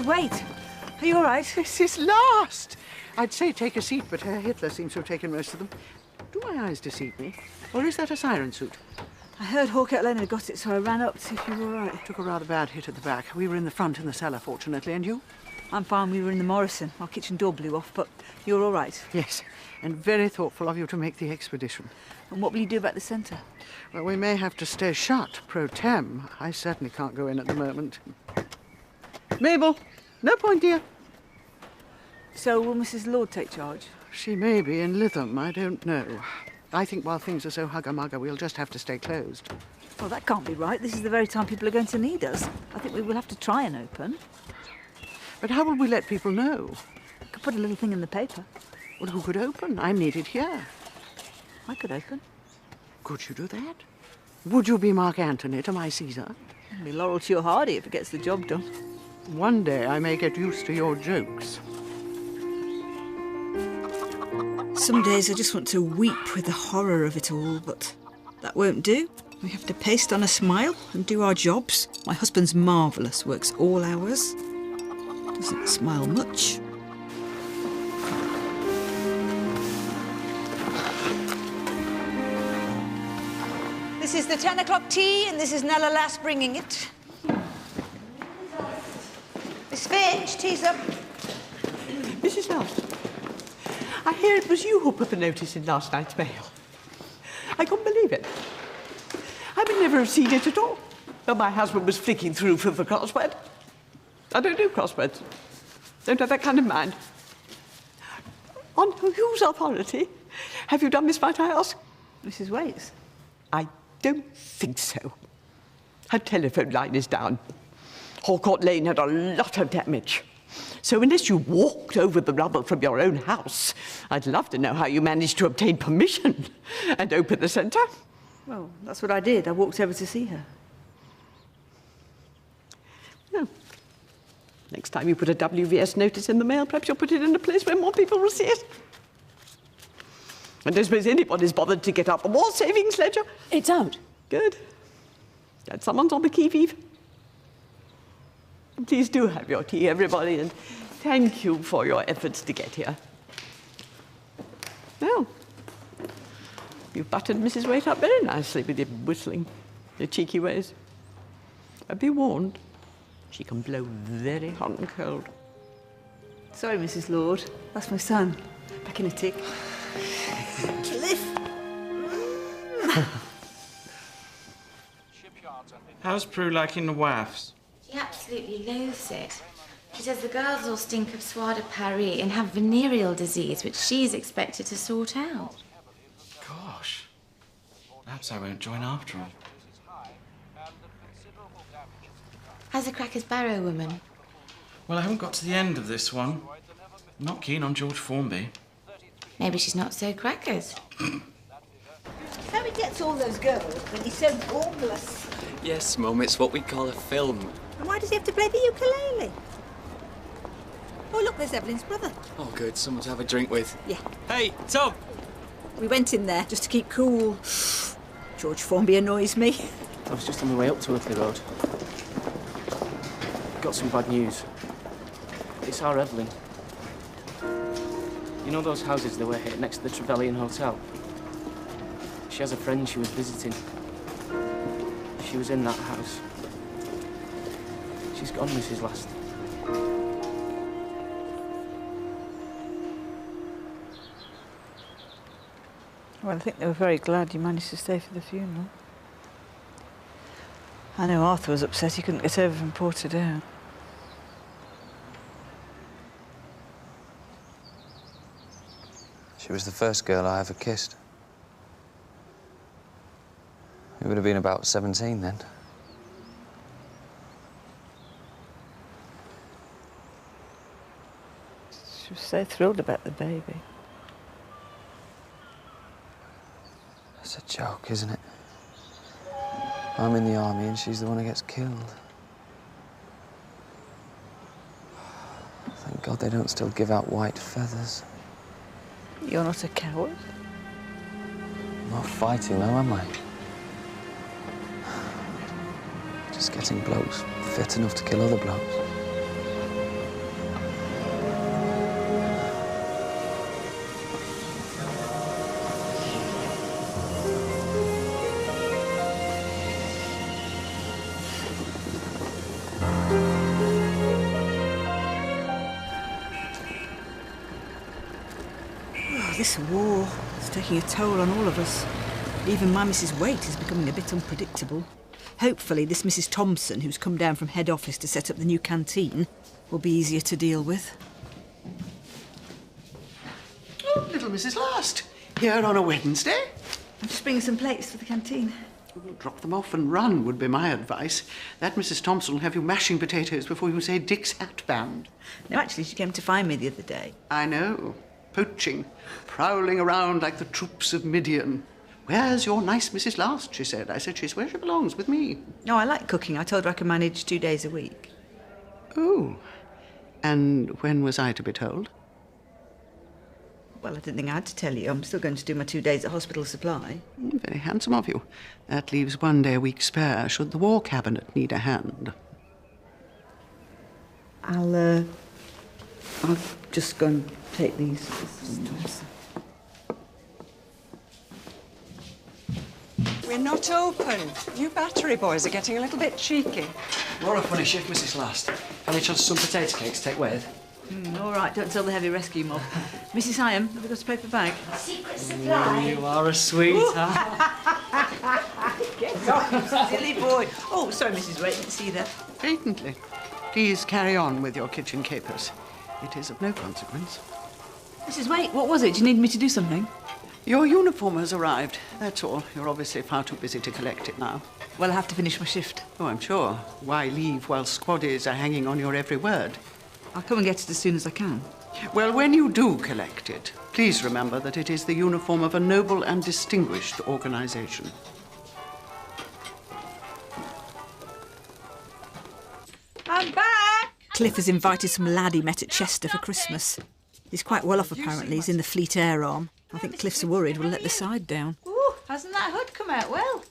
Speaker 5: Wait. Are you all right? This is last. I'd say take a seat, but Herr Hitler seems to have taken most of them. Do my eyes deceive me? Or is that a siren suit?
Speaker 4: I heard Hawkett Lane had got it, so I ran up to see if you were all right.
Speaker 5: Took a rather bad hit at the back. We were in the front in the cellar, fortunately. And you?
Speaker 4: I'm fine. We were in the Morrison. Our kitchen door blew off, but you're all right.
Speaker 5: Yes, and very thoughtful of you to make the expedition.
Speaker 4: And what will you do about the centre?
Speaker 5: Well, we may have to stay shut, pro tem. I certainly can't go in at the moment. Mabel, no point, dear.
Speaker 4: So will Mrs. Lord take charge?
Speaker 5: She may be in Lytham, I don't know. I think while things are so hugger-mugger, we'll just have to stay closed.
Speaker 4: Well, that can't be right. This is the very time people are going to need us. I think we will have to try and open.
Speaker 5: But how will we let people know?
Speaker 4: I could put a little thing in the paper.
Speaker 5: Well, who could open? I'm needed here.
Speaker 4: I could open.
Speaker 5: Could you do that? Would you be Mark Antony to my Caesar?
Speaker 4: It'll be Laurel to your Hardy if it gets the job done.
Speaker 5: One day I may get used to your jokes.
Speaker 4: Some days I just want to weep with the horror of it all, but that won't do. We have to paste on a smile and do our jobs. My husband's marvellous, works all hours. Doesn't smile much. This is the 10 o'clock tea, and this is Nella Lass bringing it. Miss Finch, tea's up.
Speaker 5: Mrs. Last, I hear it was you who put the notice in last night's mail. I couldn't believe it. I would never have seen it at all. Though my husband was flicking through for the crossword. I don't do crosswords. Don't have that kind of mind. On whose authority have you done this, might I ask?
Speaker 4: Mrs. Waits.
Speaker 5: I don't think so. Her telephone line is down. Hallcourt Lane had a lot of damage. So unless you walked over the rubble from your own house, I'd love to know how you managed to obtain permission and open the centre.
Speaker 4: Well, that's what I did. I walked over to see her.
Speaker 5: No. Next time you put a WVS notice in the mail, perhaps you'll put it in a place where more people will see it. I don't suppose anybody's bothered to get out the war savings ledger.
Speaker 8: It's out.
Speaker 5: Good. Glad someone's on the qui-vive. Please do have your tea, everybody, and thank you for your efforts to get here. Well, you've buttered Mrs. Waite up very nicely with your whistling, your cheeky ways. But be warned, she can blow very hot and cold.
Speaker 4: Sorry, Mrs. Lord. That's my son. Back in a tick. Cliff!
Speaker 13: How's Prue liking the wafts?
Speaker 19: She absolutely loathes it. She says the girls all stink of Soie de Paris and have venereal disease, which she's expected to sort out.
Speaker 13: Gosh. Perhaps I won't join after all.
Speaker 19: How's the Crackers Barrow woman?
Speaker 13: Well, I haven't got to the end of this one. I'm not keen on George Formby.
Speaker 19: Maybe she's not so crackers.
Speaker 4: How he gets all those girls when he's so gormless.
Speaker 11: Yes, Mum, it's what we call a film.
Speaker 4: And why does he have to play the ukulele? Oh, look, there's Evelyn's brother.
Speaker 11: Oh, good. Someone to have a drink with.
Speaker 4: Yeah.
Speaker 13: Hey, Tom!
Speaker 4: We went in there just to keep cool. George Formby annoys me.
Speaker 22: I was just on my way up to Earthley Road. Got some bad news. It's our Evelyn. You know those houses that were hit next to the Trevelyan Hotel? She has a friend she was visiting. She was in that house. She's gone, Mrs. Last.
Speaker 4: Well, I think they were very glad you managed to stay for the funeral. I know Arthur was upset he couldn't get over from Portadown.
Speaker 11: She was the first girl I ever kissed. It would have been about 17 then.
Speaker 4: She was so thrilled about the baby.
Speaker 11: It's a joke, isn't it? I'm in the army and she's the one who gets killed. Thank God they don't still give out white feathers.
Speaker 4: You're not a coward?
Speaker 11: I'm not fighting though, am I? Just getting blokes fit enough to kill other blokes.
Speaker 4: Oh, this war is taking a toll on all of us. Even my Mrs. Waite is becoming a bit unpredictable. Hopefully this Mrs. Thompson, who's come down from head office to set up the new canteen, will be easier to deal with.
Speaker 5: Oh, little Mrs. Last, here on a Wednesday.
Speaker 4: I'm just bringing some plates for the canteen.
Speaker 5: Drop them off and run would be my advice. That Mrs. Thompson will have you mashing potatoes before you say Dick's hat band.
Speaker 4: No, actually, she came to find me the other day.
Speaker 5: I know. Poaching. Prowling around like the troops of Midian. Where's your nice Mrs. Last, she said. I said, she's where she belongs, with me.
Speaker 4: No, I like cooking. I told her I could manage 2 days a week.
Speaker 5: Oh. And when was I to be told?
Speaker 4: Well, I didn't think I had to tell you. I'm still going to do my 2 days at hospital supply.
Speaker 5: Very handsome of you. That leaves 1 day a week spare, should the war cabinet need a hand.
Speaker 4: I'll just go and take these.
Speaker 2: We're not open. You battery boys are getting a little bit cheeky.
Speaker 12: You're a funny shift, Mrs. Last. Any chance of some potato cakes to take with?
Speaker 4: All right, don't tell the heavy rescue mob. Mrs. Hyam, have you got a paper bag?
Speaker 19: Secret supply.
Speaker 12: You are a sweetheart.
Speaker 4: Get off, you silly boy. Oh, sorry, Mrs. Waite, didn't see that.
Speaker 5: Patently. Please carry on with your kitchen capers. It is of no consequence.
Speaker 4: Mrs. Waite, what was it? Do you need me to do something?
Speaker 5: Your uniform has arrived, that's all. You're obviously far too busy to collect it now.
Speaker 4: Well, I have to finish my shift.
Speaker 5: Oh, I'm sure. Why leave while squaddies are hanging on your every word?
Speaker 4: I'll come and get it as soon as I can.
Speaker 5: Well, when you do collect it, please remember that it is the uniform of a noble and distinguished organisation.
Speaker 21: I'm back!
Speaker 4: Cliff has invited some lad he met at Chester for Christmas. He's quite well off, apparently. He's in the Fleet Air Arm. I think Cliff's worried we'll let the side down.
Speaker 21: Ooh, hasn't that hood come out well?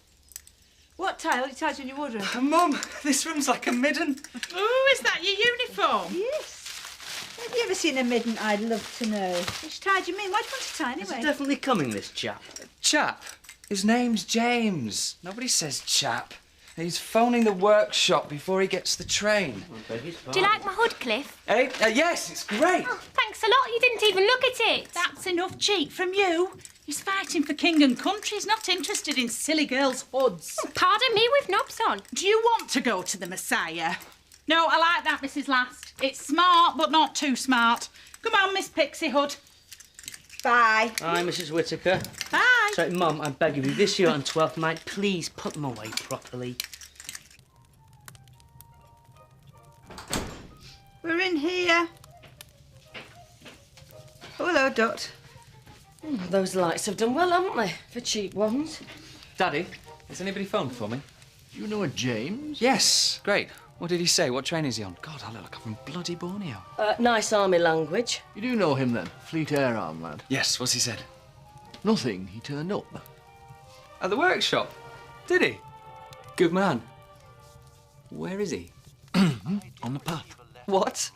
Speaker 21: What tile you tied in your wardrobe?
Speaker 12: Mum, this room's like a midden.
Speaker 17: Ooh, is that your uniform?
Speaker 21: Yes. Have you ever seen a midden, I'd love to know? Which tie do you mean? Why do you want to tie anyway?
Speaker 18: Is it definitely coming, this chap?
Speaker 11: Chap? His name's James. Nobody says chap. He's phoning the workshop before he gets the train.
Speaker 14: Do you like my hood, Cliff?
Speaker 11: Hey, yes, it's great.
Speaker 14: Oh, thanks a lot. You didn't even look at it.
Speaker 17: That's enough cheek from you. He's fighting for king and country. He's not interested in silly girls' hoods.
Speaker 14: Oh, pardon me, with knobs on.
Speaker 17: Do you want to go to the Messiah? No, I like that, Mrs. Last. It's smart, but not too smart. Come on, Miss Pixie Hood.
Speaker 21: Bye.
Speaker 18: Hi, Mrs. Whittaker.
Speaker 21: Bye.
Speaker 18: Sorry, Mum, I beg of you, this year on 12th night, please put them away properly.
Speaker 4: We're in here. Oh, hello, Dot.
Speaker 8: Those lights have done well, haven't they, for cheap ones?
Speaker 11: Daddy, has anybody phoned for me?
Speaker 20: You know a James?
Speaker 11: Yes, great. What did he say? What train is he on? God, I look like I'm from bloody Borneo.
Speaker 8: Nice army language.
Speaker 20: You do know him then? Fleet Air Arm lad.
Speaker 11: Yes, what's he said?
Speaker 20: Nothing. He turned up.
Speaker 11: At the workshop? Did he? Good man. Where is he?
Speaker 20: On the path.
Speaker 11: What?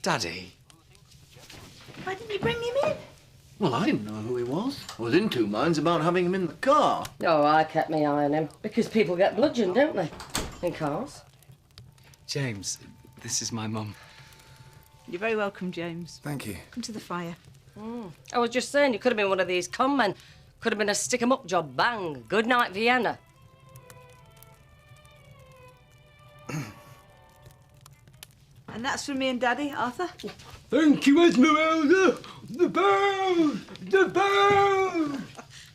Speaker 11: Daddy?
Speaker 21: Why didn't you bring him in?
Speaker 20: Well, I didn't know who he was. I was in two minds about having him in the car.
Speaker 8: Oh, I kept my eye on him. Because people get bludgeoned, don't they? In cars.
Speaker 11: James, this is my mum.
Speaker 4: You're very welcome, James.
Speaker 11: Thank you.
Speaker 4: Come to the fire.
Speaker 8: I was just saying, you could have been one of these con men. Could have been a stick-em-up job. Bang. Good night, Vienna.
Speaker 4: And that's from me and Daddy, Arthur.
Speaker 20: Thank you, Esmeralda. The bells! The bells!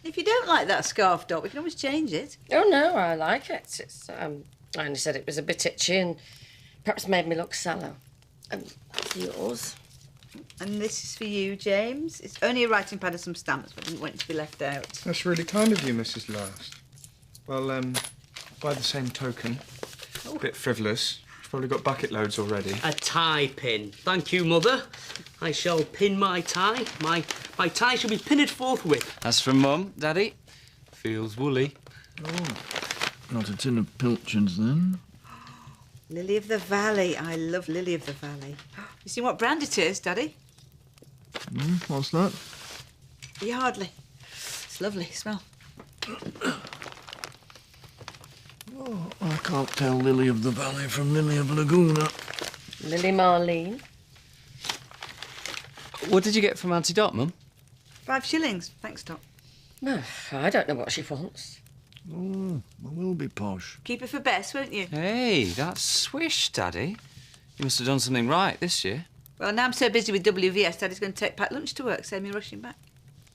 Speaker 4: If you don't like that scarf, Dot, we can always change it.
Speaker 8: Oh, no, I like it. It's, I only said it was a bit itchy and perhaps made me look sallow. That's yours.
Speaker 4: And this is for you, James. It's only a writing pad and some stamps, but I didn't want it to be left out.
Speaker 15: That's really kind of you, Mrs. Last. Well, by the same token, a bit frivolous. You've probably got bucket loads already.
Speaker 18: A tie pin. Thank you, Mother. I shall pin my tie. My tie shall be pinned forthwith.
Speaker 11: That's from Mum, Daddy. Feels woolly.
Speaker 20: Oh, not a tin of pilchards, then.
Speaker 4: Lily of the Valley. I love Lily of the Valley. You seen what brand it is, Daddy?
Speaker 20: What's that?
Speaker 4: Yardley. It's lovely. Smell.
Speaker 20: Oh, I can't tell Lily of the Valley from Lily of Laguna.
Speaker 8: Lily Marlene.
Speaker 11: What did you get from Auntie Dot, Mum?
Speaker 4: 5 shillings. Thanks, Doc.
Speaker 8: No, I don't know what she wants.
Speaker 20: Oh, we will be posh.
Speaker 4: Keep it for Bess, won't you?
Speaker 11: Hey, that's swish, Daddy. You must have done something right this year.
Speaker 4: Well, now I'm so busy with WVS, Daddy's going to take packed lunch to work, save me rushing back.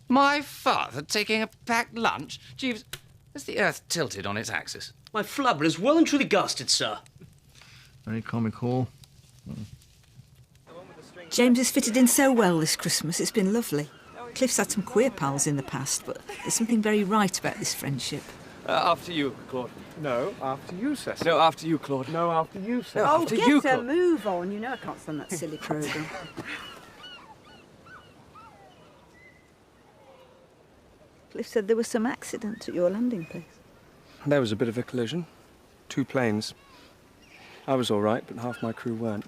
Speaker 11: My father taking a packed lunch? Jeeves, has the earth tilted on its axis?
Speaker 18: My flubber is well and truly gasted, sir.
Speaker 20: Very comical.
Speaker 4: James has fitted in so well this Christmas. It's been lovely. Cliff's had some queer pals in the past, but there's something very right about this friendship.
Speaker 12: After you, Claude.
Speaker 15: No, after you, Cecil.
Speaker 12: No, after you, Claude.
Speaker 15: No, after you, Cecil.
Speaker 12: No,
Speaker 1: Oh,
Speaker 12: after
Speaker 1: get
Speaker 12: you,
Speaker 1: a
Speaker 12: Claude.
Speaker 1: move on. You know I can't stand that silly programme.
Speaker 4: Cliff said there was some accident at your landing place.
Speaker 15: There was a bit of a collision. 2 planes. I was all right, but half my crew weren't.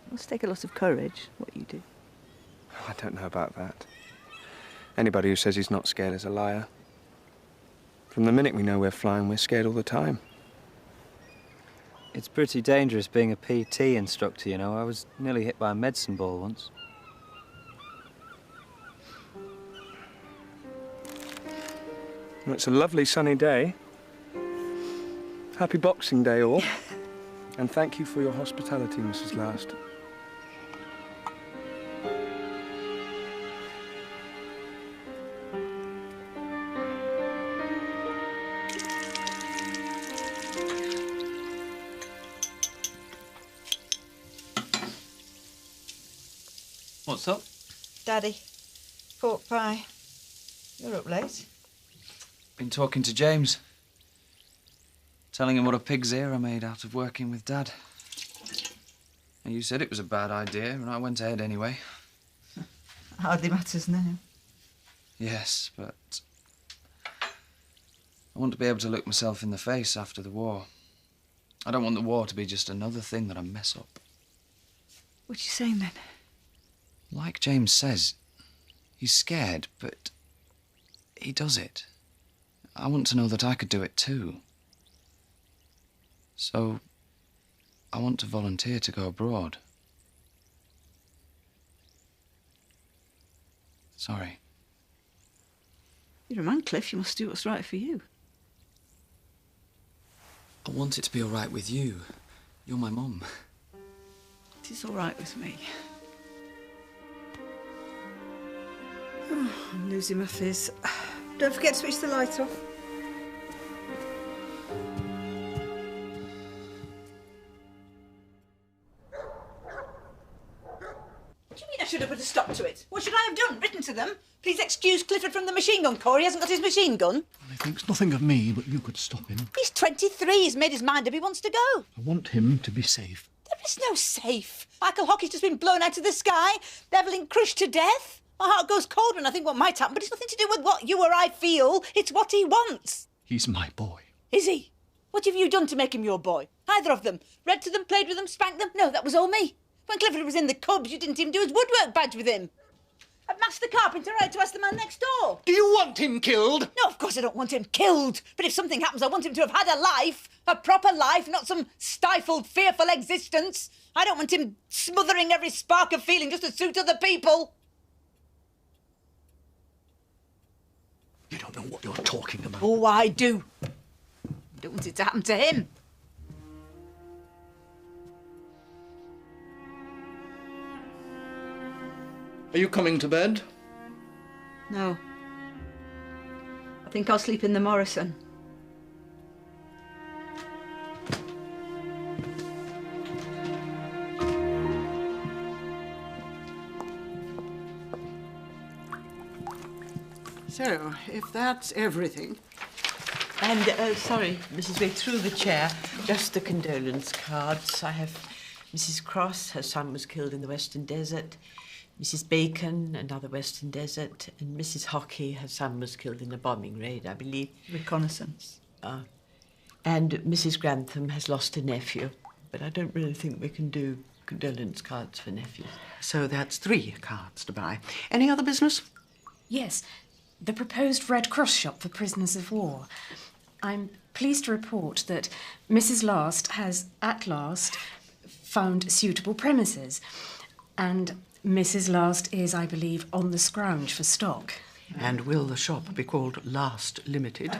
Speaker 4: It must take a lot of courage, what you do.
Speaker 15: I don't know about that. Anybody who says he's not scared is a liar. From the minute we know we're flying, we're scared all the time.
Speaker 7: It's pretty dangerous being a PT instructor, you know. I was nearly hit by a medicine ball once.
Speaker 15: Well, it's a lovely sunny day. Happy Boxing Day, all. And thank you for your hospitality, Mrs. Last.
Speaker 11: What's up?
Speaker 4: Daddy, pork pie. You're up late.
Speaker 11: Been talking to James. Telling him what a pig's ear I made out of working with Dad. And you said it was a bad idea, and I went ahead anyway.
Speaker 4: Hardly matters now.
Speaker 11: Yes, but I want to be able to look myself in the face after the war. I don't want the war to be just another thing that I mess up.
Speaker 4: What are you saying then?
Speaker 11: Like James says, he's scared, but he does it. I want to know that I could do it too. So, I want to volunteer to go abroad. Sorry.
Speaker 4: You're a man, Cliff. You must do what's right for you.
Speaker 11: I want it to be all right with you. You're my mum.
Speaker 4: It is all right with me. Oh, I'm losing my fizz. Don't forget to switch the light off. What do you mean I should have put a stop to it? What should I have done? Written to them? Please excuse Clifford from the machine gun corps. He hasn't got his machine gun.
Speaker 20: He thinks nothing of me, but you could stop him.
Speaker 4: He's 23. He's made his mind up. He wants to go.
Speaker 20: I want him to be safe.
Speaker 4: There is no safe. Michael Hockey's just been blown out of the sky. Devlin crushed to death. My heart goes cold when I think what might happen, but it's nothing to do with what you or I feel. It's what he wants.
Speaker 20: He's my boy.
Speaker 4: Is he? What have you done to make him your boy? Either of them. Read to them, played with them, spanked them? No, that was all me. When Clifford was in the Cubs, you didn't even do his woodwork badge with him. I'd Master Carpenter right to ask the man next door.
Speaker 20: Do you want him killed?
Speaker 4: No, of course I don't want him killed. But if something happens, I want him to have had a life. A proper life, not some stifled, fearful existence. I don't want him smothering every spark of feeling just to suit other people.
Speaker 20: You don't know what you're talking about.
Speaker 4: Oh, I do. I don't want it to happen to him.
Speaker 20: Are you coming to bed?
Speaker 4: No. I think I'll sleep in the Morrison.
Speaker 5: So, if that's everything...
Speaker 9: And, sorry, Mrs. Wade, through the chair, just the condolence cards. I have Mrs. Cross, her son was killed in the Western Desert. Mrs. Bacon, another Western Desert. And Mrs. Hockey, her son was killed in a bombing raid, I believe.
Speaker 4: Reconnaissance.
Speaker 9: And Mrs. Grantham has lost a nephew. But I don't really think we can do condolence cards for nephews.
Speaker 5: So that's 3 cards to buy. Any other business?
Speaker 23: Yes, the proposed Red Cross shop for prisoners of war. I'm pleased to report that Mrs. Last has, at last, found suitable premises. And Mrs. Last is, I believe, on the scrounge for stock.
Speaker 5: And will the shop be called Last Limited?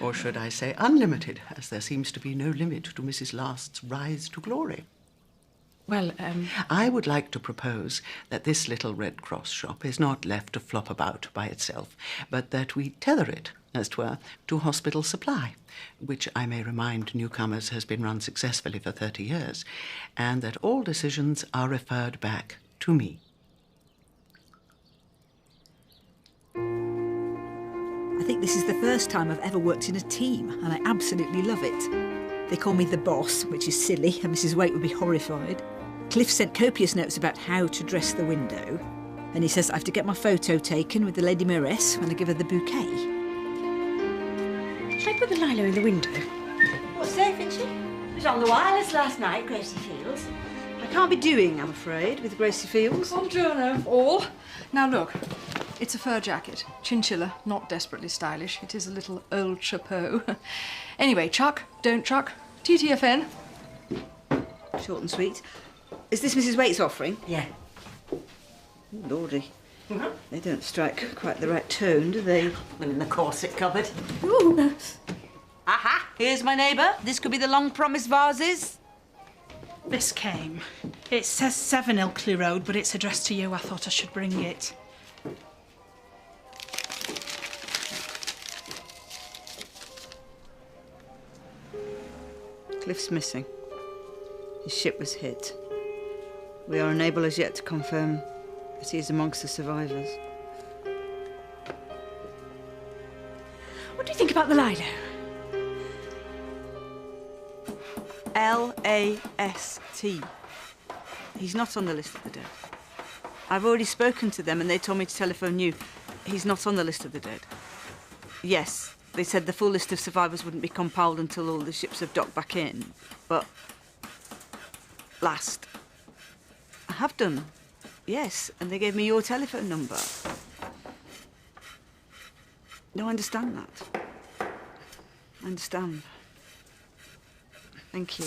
Speaker 5: Or should I say Unlimited, as there seems to be no limit to Mrs. Last's rise to glory?
Speaker 23: Well,
Speaker 5: I would like to propose that this little Red Cross shop is not left to flop about by itself, but that we tether it, as 'twere, to hospital supply, which I may remind newcomers has been run successfully for 30 years, and that all decisions are referred back to me.
Speaker 4: I think this is the first time I've ever worked in a team, and I absolutely love it. They call me the boss, which is silly, and Mrs. Waite would be horrified. Cliff sent copious notes about how to dress the window, and he says I have to get my photo taken with the Lady Mayoress when I give her the bouquet.
Speaker 23: Should I put the Lilo in the window?
Speaker 21: What's safe, isn't she? She was on the wireless last night, Gracie Fields.
Speaker 4: I can't be doing, I'm afraid, with Gracie Fields.
Speaker 3: Buongiorno, all. Now look, it's a fur jacket. Chinchilla, not desperately stylish. It is a little old chapeau. Anyway, chuck, don't chuck. TTFN.
Speaker 4: Short and sweet. Is this Mrs. Waite's offering?
Speaker 21: Yeah.
Speaker 4: Ooh, Lordy. They don't strike quite the right tone, do they?
Speaker 21: Well, in the corset cupboard.
Speaker 4: Ooh. Aha! Here's my neighbour. This could be the long-promised vases.
Speaker 17: This came. It says 7 Ilkley Road, but it's addressed to you. I thought I should bring it.
Speaker 4: Cliff's missing. His ship was hit. We are unable as yet to confirm that he is amongst the survivors.
Speaker 23: What do you think about the Lilo?
Speaker 4: L-A-S-T. He's not on the list of the dead. I've already spoken to them and they told me to telephone you. He's not on the list of the dead. Yes, they said the full list of survivors wouldn't be compiled until all the ships have docked back in. But... last. I have done. Yes, and they gave me your telephone number. No, I understand that. I understand. Thank you.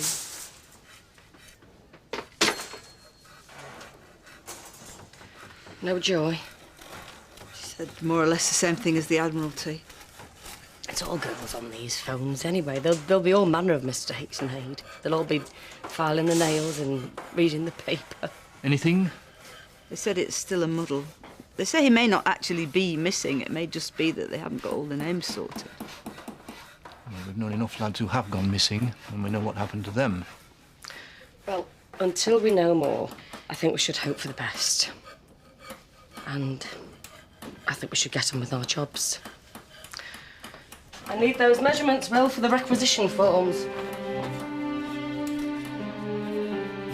Speaker 8: No joy.
Speaker 4: She said more or less the same thing as the Admiralty.
Speaker 8: It's all girls on these phones anyway. There'll be all manner of mistakes made. They'll all be filing the nails and reading the paper.
Speaker 10: Anything?
Speaker 4: They said it's still a muddle. They say he may not actually be missing. It may just be that they haven't got all the names sorted.
Speaker 10: Well, we've known enough lads who have gone missing, and we know what happened to them.
Speaker 8: Well, until we know more, I think we should hope for the best. And I think we should get on with our jobs. I need those measurements, Will, for the requisition forms.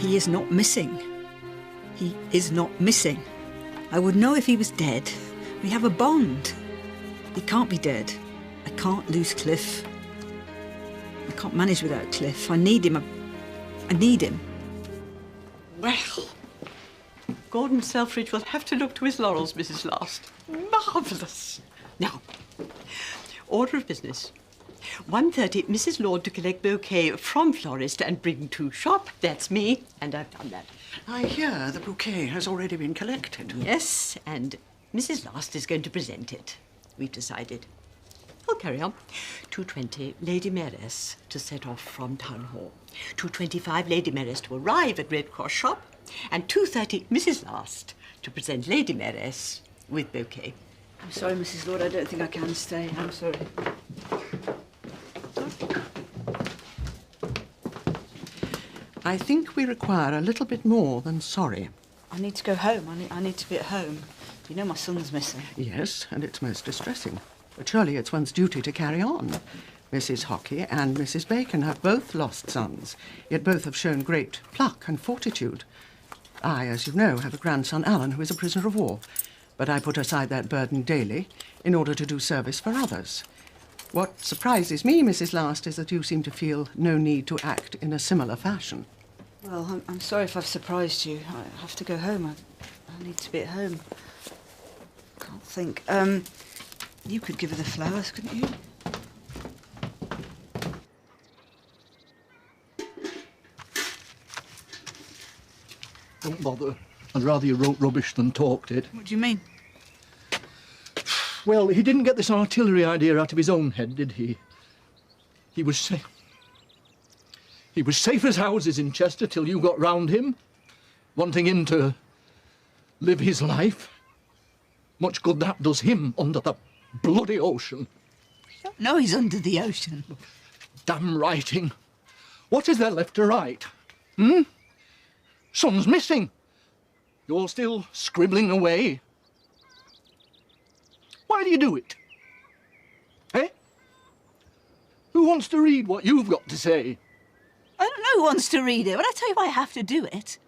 Speaker 4: He is not missing. He is not missing. I would know if he was dead. We have a bond. He can't be dead. I can't lose Cliff. I can't manage without Cliff. I need him. I need him.
Speaker 5: Well, Gordon Selfridge will have to look to his laurels, Mrs. Last. Marvellous. Now, order of business. 1:30, Mrs. Lord to collect bouquet from florist and bring to shop. That's me, and I've done that.
Speaker 10: I hear the bouquet has already been collected.
Speaker 5: Yes, and Mrs. Last is going to present it. We've decided. I'll carry on. 2:20, Lady Mayoress to set off from Town Hall. 2:25, Lady Mayoress to arrive at Red Cross shop. And 2:30, Mrs. Last to present Lady Mayoress with bouquet.
Speaker 4: I'm sorry, Mrs. Lord. I don't think I can stay. I'm sorry.
Speaker 5: I think we require a little bit more than sorry.
Speaker 4: I need to go home. I need to be at home. You know my son's missing.
Speaker 5: Yes, and it's most distressing. But surely it's one's duty to carry on. Mrs. Hockey and Mrs. Bacon have both lost sons, yet both have shown great pluck and fortitude. I, as you know, have a grandson, Alan, who is a prisoner of war. But I put aside that burden daily in order to do service for others. What surprises me, Mrs. Last, is that you seem to feel no need to act in a similar fashion.
Speaker 4: Well, I'm sorry if I've surprised you. I have to go home. I need to be at home. Can't think. You could give her the flowers, couldn't you?
Speaker 10: Don't bother.
Speaker 20: I'd rather you wrote rubbish than talked it.
Speaker 5: What do you mean?
Speaker 20: Well, he didn't get this artillery idea out of his own head, did he? He was safe. He was safe as houses in Chester till you got round him, wanting him to live his life. Much good that does him under the bloody ocean.
Speaker 5: No, he's under the ocean.
Speaker 20: Damn writing. What is there left to write? Hmm? Son's missing. You're still scribbling away. Why do you do it? Eh? Who wants to read what you've got to say?
Speaker 5: I don't know who wants to read it, but I tell you why I have to do it.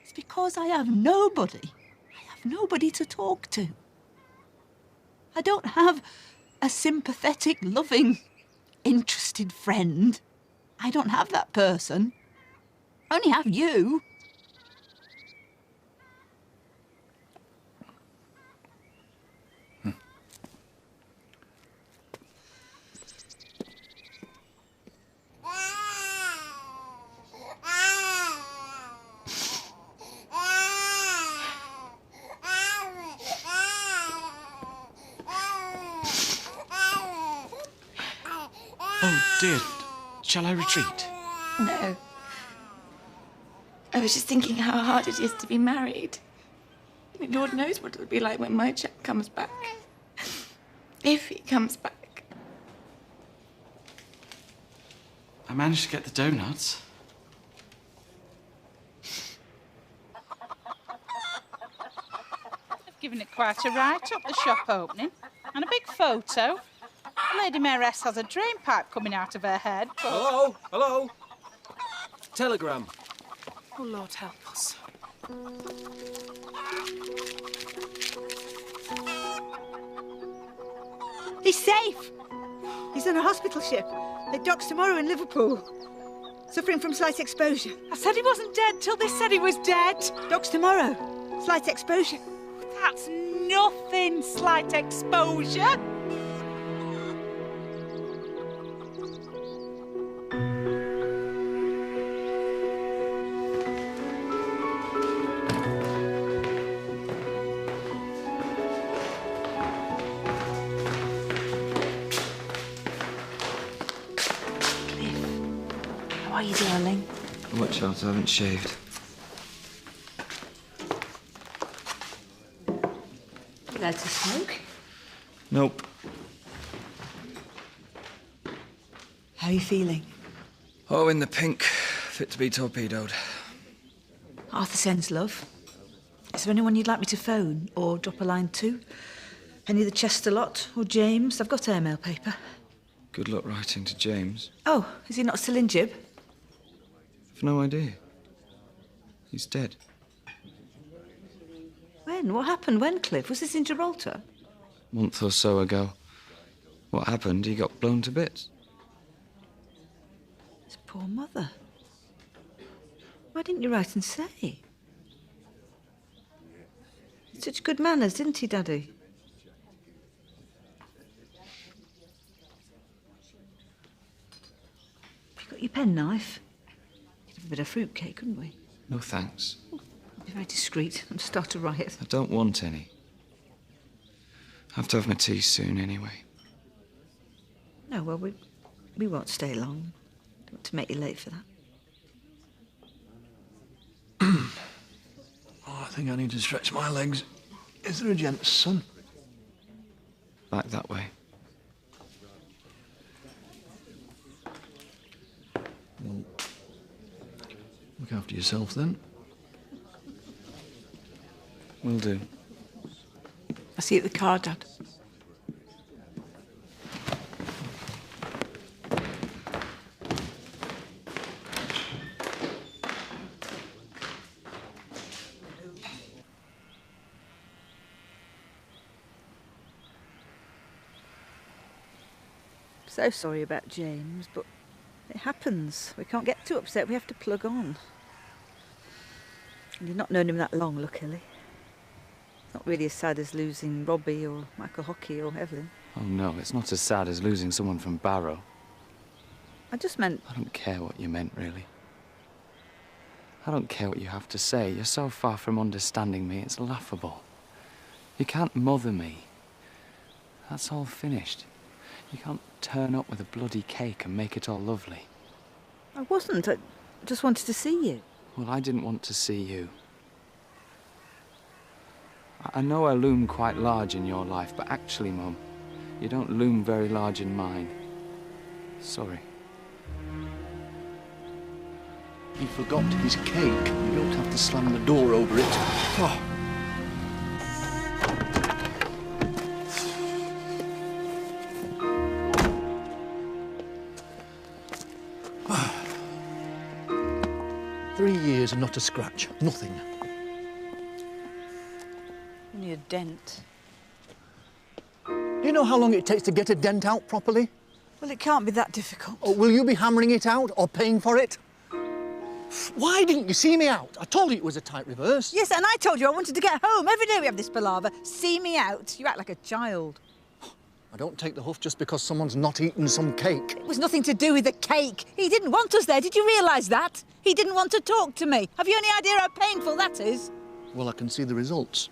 Speaker 5: It's because I have nobody. I have nobody to talk to. I don't have a sympathetic, loving, interested friend. I don't have that person. I only have you.
Speaker 22: Oh, dear. Shall I retreat?
Speaker 19: No. I was just thinking how hard it is to be married. I mean, Lord knows what it'll be like when my chap comes back. If he comes back.
Speaker 22: I managed to get the donuts.
Speaker 17: They've given it quite a write-up, the shop opening. And a big photo. Lady Mayoress has a drain pipe coming out of her head, but...
Speaker 12: Hello? Hello? Telegram.
Speaker 17: Oh, Lord help us.
Speaker 5: He's safe. He's on a hospital ship. It docks tomorrow in Liverpool. Suffering from slight exposure. I said he wasn't dead till they said he was dead. Docks tomorrow. Slight exposure.
Speaker 17: That's nothing, slight exposure.
Speaker 5: How are you, darling?
Speaker 11: Watch out, I haven't shaved.
Speaker 5: You like to smoke?
Speaker 11: Nope.
Speaker 5: How are you feeling?
Speaker 11: Oh, in the pink. Fit to be torpedoed.
Speaker 5: Arthur sends love. Is there anyone you'd like me to phone or drop a line to? Any of the Chester lot or James? I've got airmail paper.
Speaker 11: Good luck writing to James.
Speaker 5: Oh, is he not still in Jib?
Speaker 11: I've no idea. He's dead.
Speaker 5: When? What happened? When, Cliff? Was this in Gibraltar?
Speaker 11: A month or so ago. What happened? He got blown to bits.
Speaker 5: His poor mother. Why didn't you write and say? Such good manners, didn't he, Daddy? Have you got your penknife? Could have a bit of fruitcake, couldn't we?
Speaker 11: No thanks.
Speaker 5: I'll be very discreet and start a riot.
Speaker 11: I don't want any. I have to have my tea soon anyway.
Speaker 5: No, well, we won't stay long. Don't want to make you late for that.
Speaker 20: Oh, I think I need to stretch my legs. Is there a gent's son?
Speaker 11: Back that way.
Speaker 20: Well, look after yourself then.
Speaker 11: Will do.
Speaker 5: I'll see you at the car, Dad. So sorry about James, but it happens. We can't get too upset. We have to plug on. And you've not known him that long, luckily. It's not really as sad as losing Robbie or Michael Hockey or Evelyn.
Speaker 11: Oh, no, it's not as sad as losing someone from Barrow.
Speaker 5: I just meant...
Speaker 11: I don't care what you meant, really. I don't care what you have to say. You're so far from understanding me, it's laughable. You can't mother me. That's all finished. You can't turn up with a bloody cake and make it all lovely.
Speaker 4: I wasn't. I just wanted to see you.
Speaker 11: Well, I didn't want to see you. I know I loom quite large in your life, but actually, Mum, you don't loom very large in mine. Sorry.
Speaker 20: He forgot his cake. You don't have to slam the door over it. Oh. 3 years and not a scratch. Nothing.
Speaker 4: Only a dent.
Speaker 20: Do you know how long it takes to get a dent out properly?
Speaker 4: Well, it can't be that difficult.
Speaker 20: Oh, will you be hammering it out or paying for it? Why didn't you see me out? I told you it was a tight reverse.
Speaker 4: Yes, and I told you I wanted to get home. Every day we have this palaver. See me out. You act like a child.
Speaker 20: I don't take the huff just because someone's not eaten some cake.
Speaker 4: It was nothing to do with the cake. He didn't want us there. Did you realise that? He didn't want to talk to me. Have you any idea how painful that is?
Speaker 20: Well, I can see the results.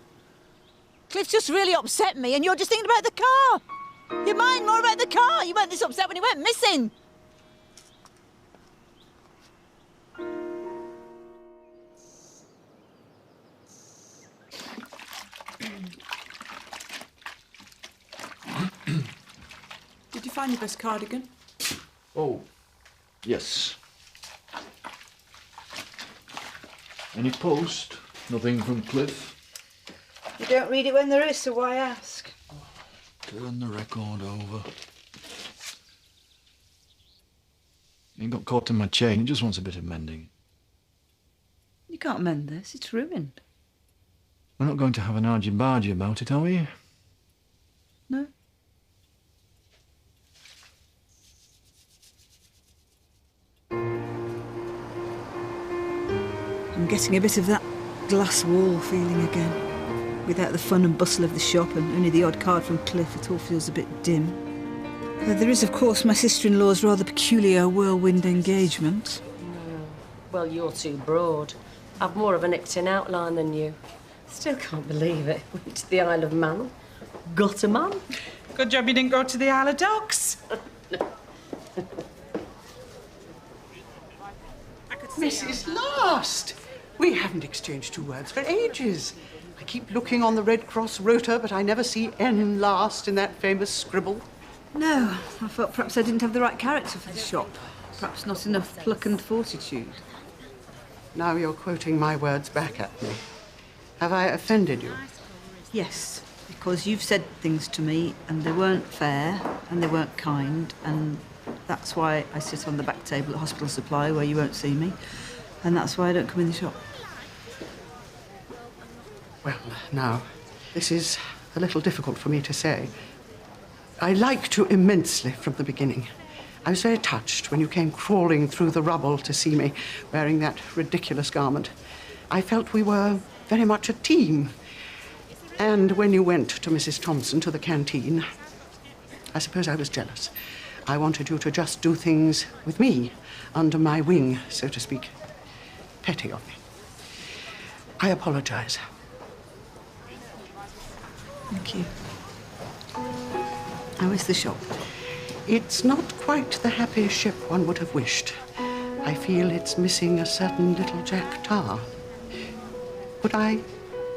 Speaker 4: Cliff's just really upset me, and you're just thinking about the car. You mind more about the car. You weren't this upset when he went missing.
Speaker 2: Did you find your best cardigan?
Speaker 20: Oh, yes. Any post? Nothing from Cliff?
Speaker 4: You don't read it when there is, so why ask?
Speaker 20: Turn the record over. He got caught in my chain. He just wants a bit of mending.
Speaker 4: You can't mend this. It's ruined.
Speaker 20: We're not going to have an argy-bargy about it, are we?
Speaker 4: No. I'm getting a bit of that glass wall feeling again. Without the fun and bustle of the shop and only the odd card from Cliff, it all feels a bit dim. There is, of course, my sister-in-law's rather peculiar whirlwind engagement.
Speaker 8: Well, you're too broad. I've more of an Ipton outline than you. Still can't believe it. Went to the Isle of Man. Got a man.
Speaker 2: Good job you didn't go to the Isle of Dogs.
Speaker 5: Mrs. Last! We haven't exchanged 2 words for ages. I keep looking on the Red Cross rota, but I never see N last in that famous scribble.
Speaker 4: No, I thought perhaps I didn't have the right character for the shop. Perhaps not enough pluck and fortitude.
Speaker 5: Now you're quoting my words back at me. Have I offended you?
Speaker 4: Yes, because you've said things to me and they weren't fair and they weren't kind, and that's why I sit on the back table at Hospital Supply where you won't see me, and that's why I don't come in the shop.
Speaker 5: Well, now, this is a little difficult for me to say. I liked you immensely from the beginning. I was very touched when you came crawling through the rubble to see me, wearing that ridiculous garment. I felt we were very much a team. And when you went to Mrs. Thompson, to the canteen, I suppose I was jealous. I wanted you to just do things with me, under my wing, so to speak. Petty of me. I apologize.
Speaker 4: Thank you. How is the shop?
Speaker 5: It's not quite the happy ship one would have wished. I feel it's missing a certain little Jack Tar. Could I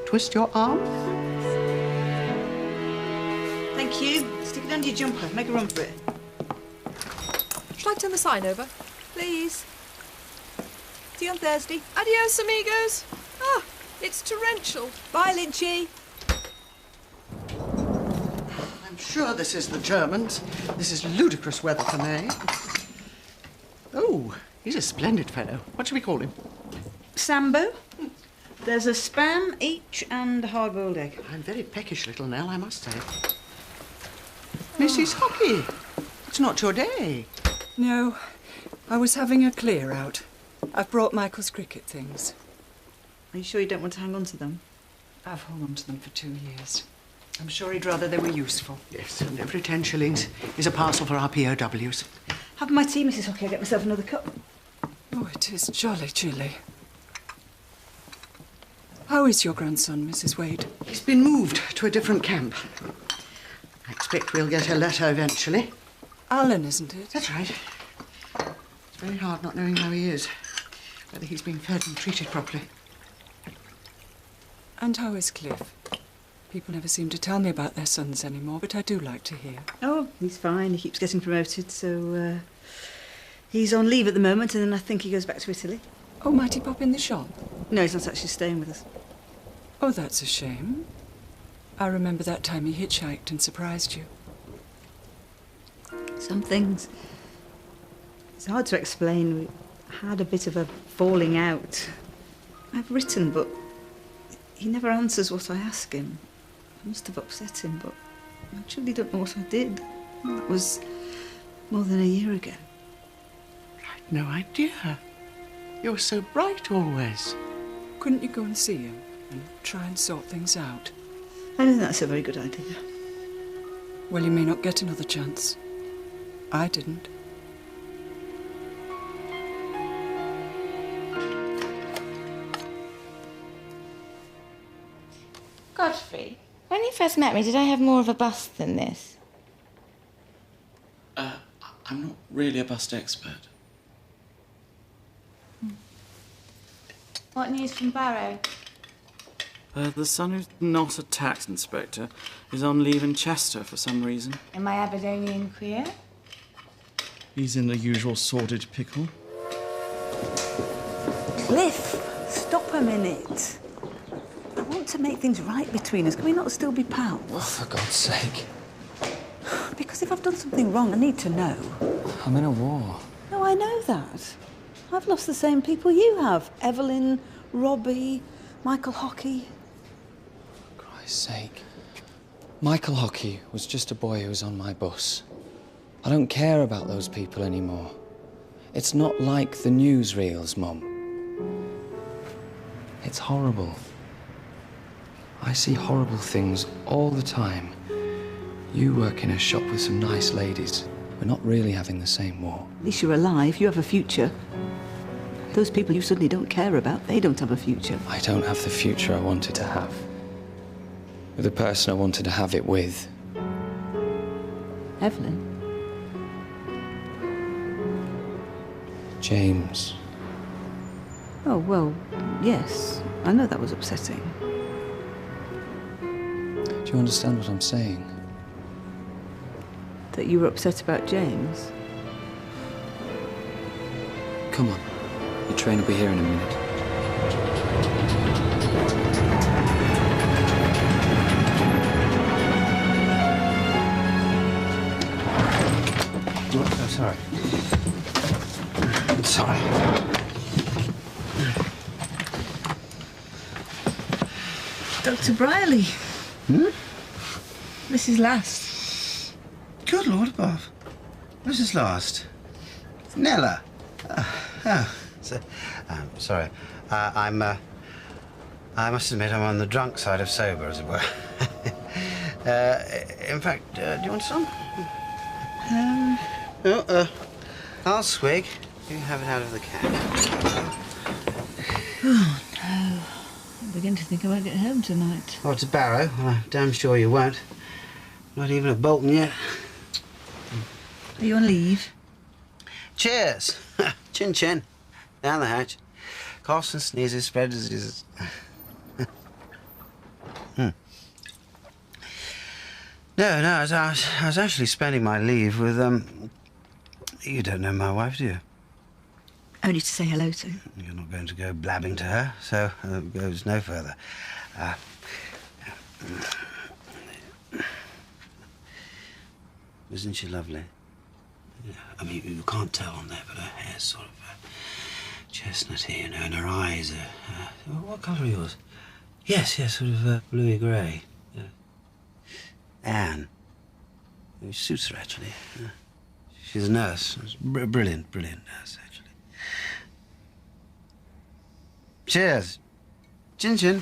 Speaker 5: twist your arm?
Speaker 4: Thank you. Stick it under your jumper. Make a run for it.
Speaker 3: Shall I turn the sign over?
Speaker 4: Please. See you on Thursday.
Speaker 3: Adios, amigos. Ah, it's torrential.
Speaker 4: Bye, Lynchy.
Speaker 5: I'm sure this is the Germans. This is ludicrous weather for May. Oh, he's a splendid fellow. What should we call him?
Speaker 4: Sambo. There's a spam each and a hard-boiled egg.
Speaker 5: I'm very peckish, little Nell, I must say. Mrs. Hockey, it's not your day.
Speaker 2: No, I was having a clear out. I've brought Michael's cricket things.
Speaker 4: Are you sure you don't want to hang on to them?
Speaker 2: I've hung on to them for 2 years. I'm sure he'd rather they were useful.
Speaker 5: Yes, and every 10 shillings is a parcel for our POWs.
Speaker 4: Have my tea, Mrs. Hockey. I'll get myself another cup.
Speaker 2: Oh, it is jolly chilly. How is your grandson, Mrs. Wade?
Speaker 5: He's been moved to a different camp. I expect we'll get a letter eventually.
Speaker 2: Alan, isn't it?
Speaker 5: That's right. It's very hard not knowing how he is, whether he's being fed and treated properly.
Speaker 2: And how is Cliff? People never seem to tell me about their sons anymore, but I do like to hear.
Speaker 4: Oh, he's fine. He keeps getting promoted, so he's on leave at the moment, and then I think he goes back to Italy.
Speaker 2: Oh, might he pop in the shop?
Speaker 4: No, he's not actually staying with us.
Speaker 2: Oh, that's a shame. I remember that time he hitchhiked and surprised you.
Speaker 4: Some things. It's hard to explain. We had a bit of a falling out. I've written, but he never answers what I ask him. I must have upset him, but I truly don't know what I did. That was more than a year ago.
Speaker 5: I'd no idea. You're so bright always.
Speaker 2: Couldn't you go and see him and try and sort things out?
Speaker 4: I don't think that's a very good idea.
Speaker 2: Well, you may not get another chance. I didn't.
Speaker 19: Godfrey, when you first met me, did I have more of a bust than this?
Speaker 11: I'm not really a bust expert.
Speaker 19: What news from Barrow?
Speaker 11: The son who's not a tax inspector is on leave in Chester for some reason.
Speaker 19: Am I Aberdonian queer?
Speaker 11: He's in the usual sordid pickle.
Speaker 4: Cliff, stop a minute. I want to make things right between us. Can we not still be pals?
Speaker 11: Oh, for God's sake.
Speaker 4: Because if I've done something wrong, I need to know.
Speaker 11: I'm in a war.
Speaker 4: No, I know that. I've lost the same people you have. Evelyn, Robbie, Michael Hockey.
Speaker 11: For Christ's sake. Michael Hockey was just a boy who was on my bus. I don't care about those people anymore. It's not like the newsreels, Mum. It's horrible. I see horrible things all the time. You work in a shop with some nice ladies. We're not really having the same war.
Speaker 4: At least you're alive. You have a future. Those people you suddenly don't care about, they don't have a future.
Speaker 11: I don't have the future I wanted to have. With the person I wanted to have it with.
Speaker 4: Evelyn?
Speaker 11: James.
Speaker 4: Oh, well, yes. I know that was upsetting.
Speaker 11: Do you understand what I'm saying?
Speaker 4: That you were upset about James?
Speaker 11: Come on. The train will be here in a minute.
Speaker 6: Oh, sorry. I'm sorry.
Speaker 4: Dr. Briley.
Speaker 6: Hmm?
Speaker 4: Mrs. Last.
Speaker 6: Good Lord above. Mrs. Last. Nella. Sorry. I must admit I'm on the drunk side of sober, as it were. In fact, do you want some? I'll swig. You have it out of the can.
Speaker 4: Oh, no. I begin to think I won't get home tonight.
Speaker 6: Oh, to Barrow? Well, I'm damn sure you won't. Not even at Bolton yet.
Speaker 4: Are you on leave?
Speaker 6: Cheers. Chin chin. Down the hatch. Coughs and sneezes, spread diseases. No, I was actually spending my leave with, you don't know my wife, do you?
Speaker 4: Only to say hello to.
Speaker 6: You're not going to go blabbing to her, so it goes no further. Isn't she lovely? Yeah, I mean, you can't tell on there, but her hair's sort of chestnutty, you know, and her eyes are... what colour are yours? Yes, sort of bluey grey. Yeah. Anne. It suits her, actually. Yeah. She's a nurse. Brilliant nurse, actually. Cheers. Chin chin.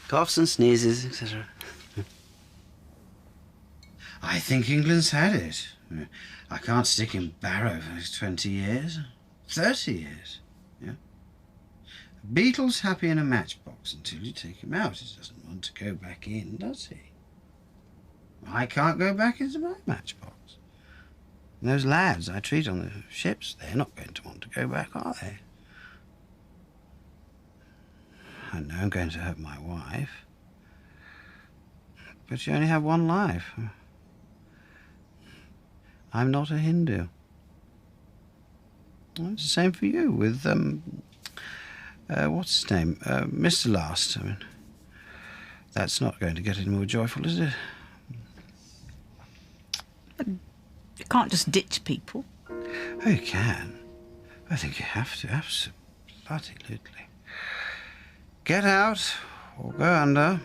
Speaker 6: Coughs and sneezes, etc. I think England's had it. I can't stick in Barrow for 20 years. 30 years. Yeah. Beetle's happy in a matchbox. box until you take him out. He doesn't want to go back in, does he? I can't go back into my matchbox. And those lads I treat on the ships, they're not going to want to go back, are they? I know I'm going to hurt my wife. But you only have one life. I'm not a Hindu. Well, it's the same for you with, what's his name? Mr. Last. I mean, that's not going to get any more joyful, is it?
Speaker 4: You can't just ditch people.
Speaker 6: Oh, you can. I think you have to, absolutely. Get out or go under.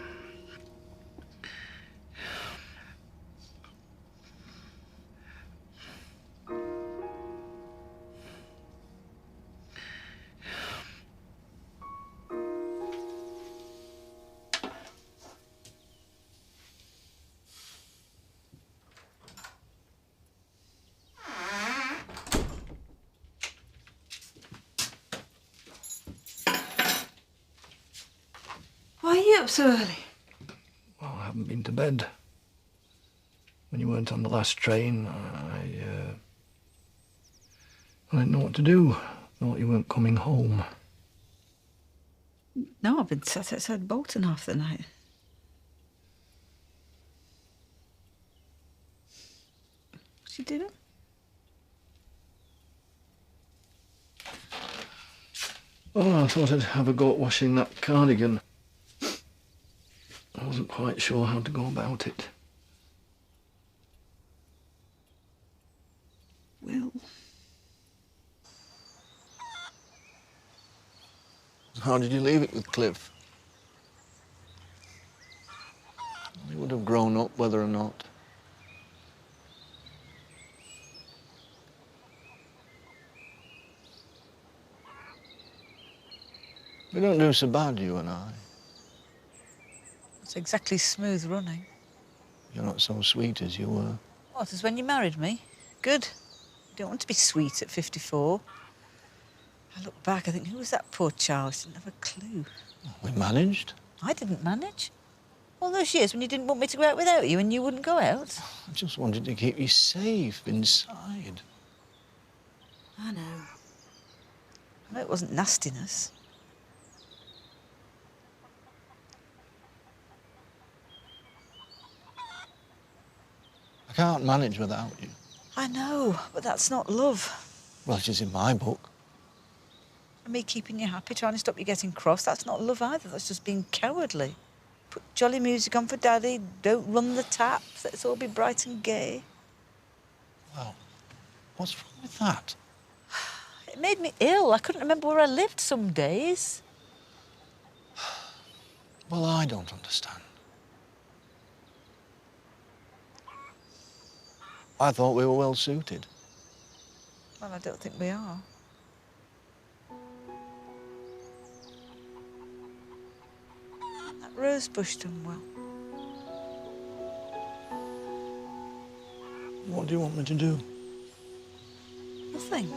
Speaker 4: Why are you up so early?
Speaker 20: Well, I haven't been to bed. When you weren't on the last train, I didn't know what to do. Thought you weren't coming home.
Speaker 4: No, I've been sat outside Bolton half the night. What you doing?
Speaker 20: Oh, I thought I'd have a go at washing that cardigan. I wasn't quite sure how to go about it.
Speaker 4: Will.
Speaker 20: How did you leave it with Cliff? He would have grown up whether or not. We don't do so bad, you and I.
Speaker 4: It's exactly smooth running.
Speaker 20: You're not so sweet as you were.
Speaker 4: What, as when you married me? Good. You don't want to be sweet at 54. I look back, I think, who was that poor child? She didn't have a clue.
Speaker 20: We managed.
Speaker 4: I didn't manage. All those years when you didn't want me to go out without you and you wouldn't go out.
Speaker 20: I just wanted to keep you safe inside.
Speaker 4: I know. I know it wasn't nastiness.
Speaker 20: I can't manage without you.
Speaker 4: I know, but that's not love.
Speaker 20: Well, it is in my book.
Speaker 4: And me keeping you happy, trying to stop you getting cross, that's not love either. That's just being cowardly. Put jolly music on for Daddy, don't run the taps, let's all be bright and gay.
Speaker 20: Well, what's wrong with that?
Speaker 4: It made me ill. I couldn't remember where I lived some days.
Speaker 20: Well, I don't understand. I thought we were well suited.
Speaker 4: Well, I don't think we are. That rose bush done well.
Speaker 20: What do you want me to do?
Speaker 4: Nothing.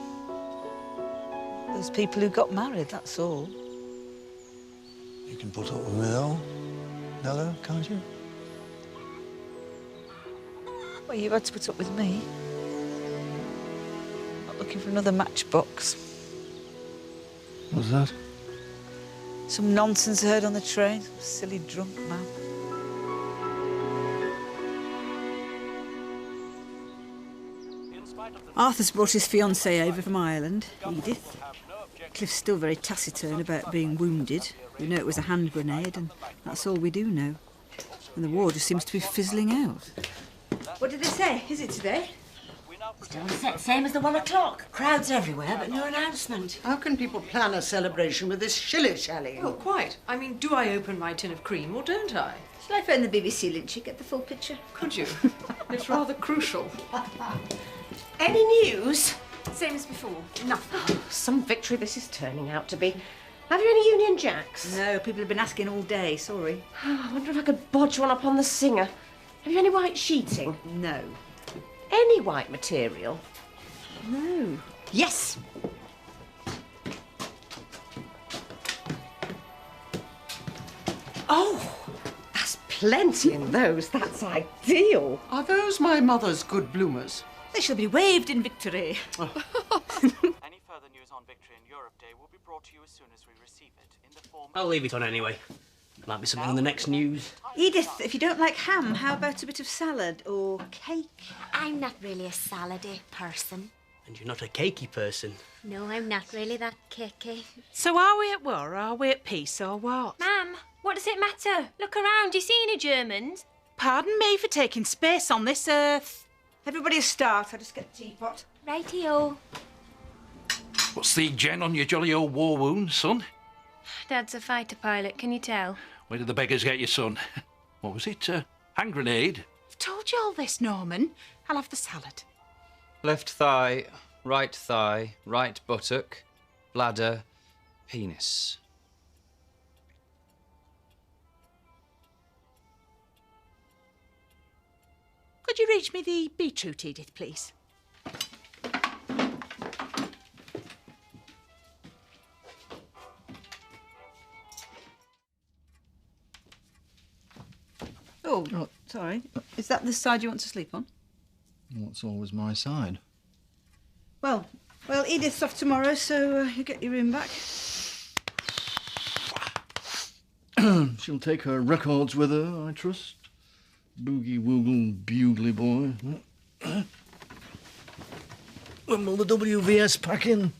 Speaker 4: Those people who got married, that's all.
Speaker 20: You can put up with it all, Nella, can't you?
Speaker 4: Well, you had to put up with me. Not looking for another matchbox.
Speaker 20: What's that?
Speaker 4: Some nonsense I heard on the train. Some silly drunk man. Arthur's brought his fiancée over from Ireland, Edith. Cliff's still very taciturn about being wounded. We know it was a hand grenade, and that's all we do know. And the war just seems to be fizzling out.
Speaker 21: What did they say? Is it today? Still same as the 1 o'clock. Crowds everywhere, but no announcement.
Speaker 5: How can people plan a celebration with this shilly-shally?
Speaker 3: Oh, quite. I mean, do I open my tin of cream or don't I?
Speaker 21: Shall I phone the BBC, Lynchy, get the full picture?
Speaker 3: Could you? It's rather crucial.
Speaker 13: Any news?
Speaker 21: Same as before.
Speaker 13: Nothing. Oh, some victory this is turning out to be. Have you any Union Jacks?
Speaker 21: No, people have been asking all day, sorry.
Speaker 13: Oh, I wonder if I could bodge one up on the Singer. Have you any white sheeting?
Speaker 21: No.
Speaker 13: Any white material?
Speaker 21: No.
Speaker 13: Yes! Oh, that's plenty in those. That's ideal.
Speaker 5: Are those my mother's good bloomers?
Speaker 4: They shall be waved in victory.
Speaker 14: Any further news on Victory in Europe Day will be brought to you as soon as we receive it in the form.
Speaker 6: I'll leave it on anyway. Might be something on the next news.
Speaker 4: Edith, if you don't like ham, how about a bit of salad or cake?
Speaker 16: I'm not really a salady person.
Speaker 6: And you're not a cakey person.
Speaker 16: No, I'm not really that cakey.
Speaker 18: So are we at war, or are we at peace, or what?
Speaker 16: Ma'am, what does it matter? Look around, do you see any Germans?
Speaker 4: Pardon me for taking space on this earth. Everybody start, I'll just get the teapot.
Speaker 16: Righty-o.
Speaker 24: What's the gen on your jolly old war wound, son?
Speaker 16: Dad's a fighter pilot, can you tell?
Speaker 24: Where did the beggars get you, son? What was it? Hand grenade?
Speaker 18: I've told you all this, Norman. I'll have the salad.
Speaker 7: Left thigh, right buttock, bladder, penis.
Speaker 18: Could you reach me the beetroot, Edith, please?
Speaker 4: Oh, sorry. Is that the side you want to sleep on?
Speaker 10: Well, it's always my side.
Speaker 4: Well, Edith's off tomorrow, so you get your room back.
Speaker 10: She'll take her records with her, I trust. Boogie Woogle Bugly Boy. When will the WVS pack in?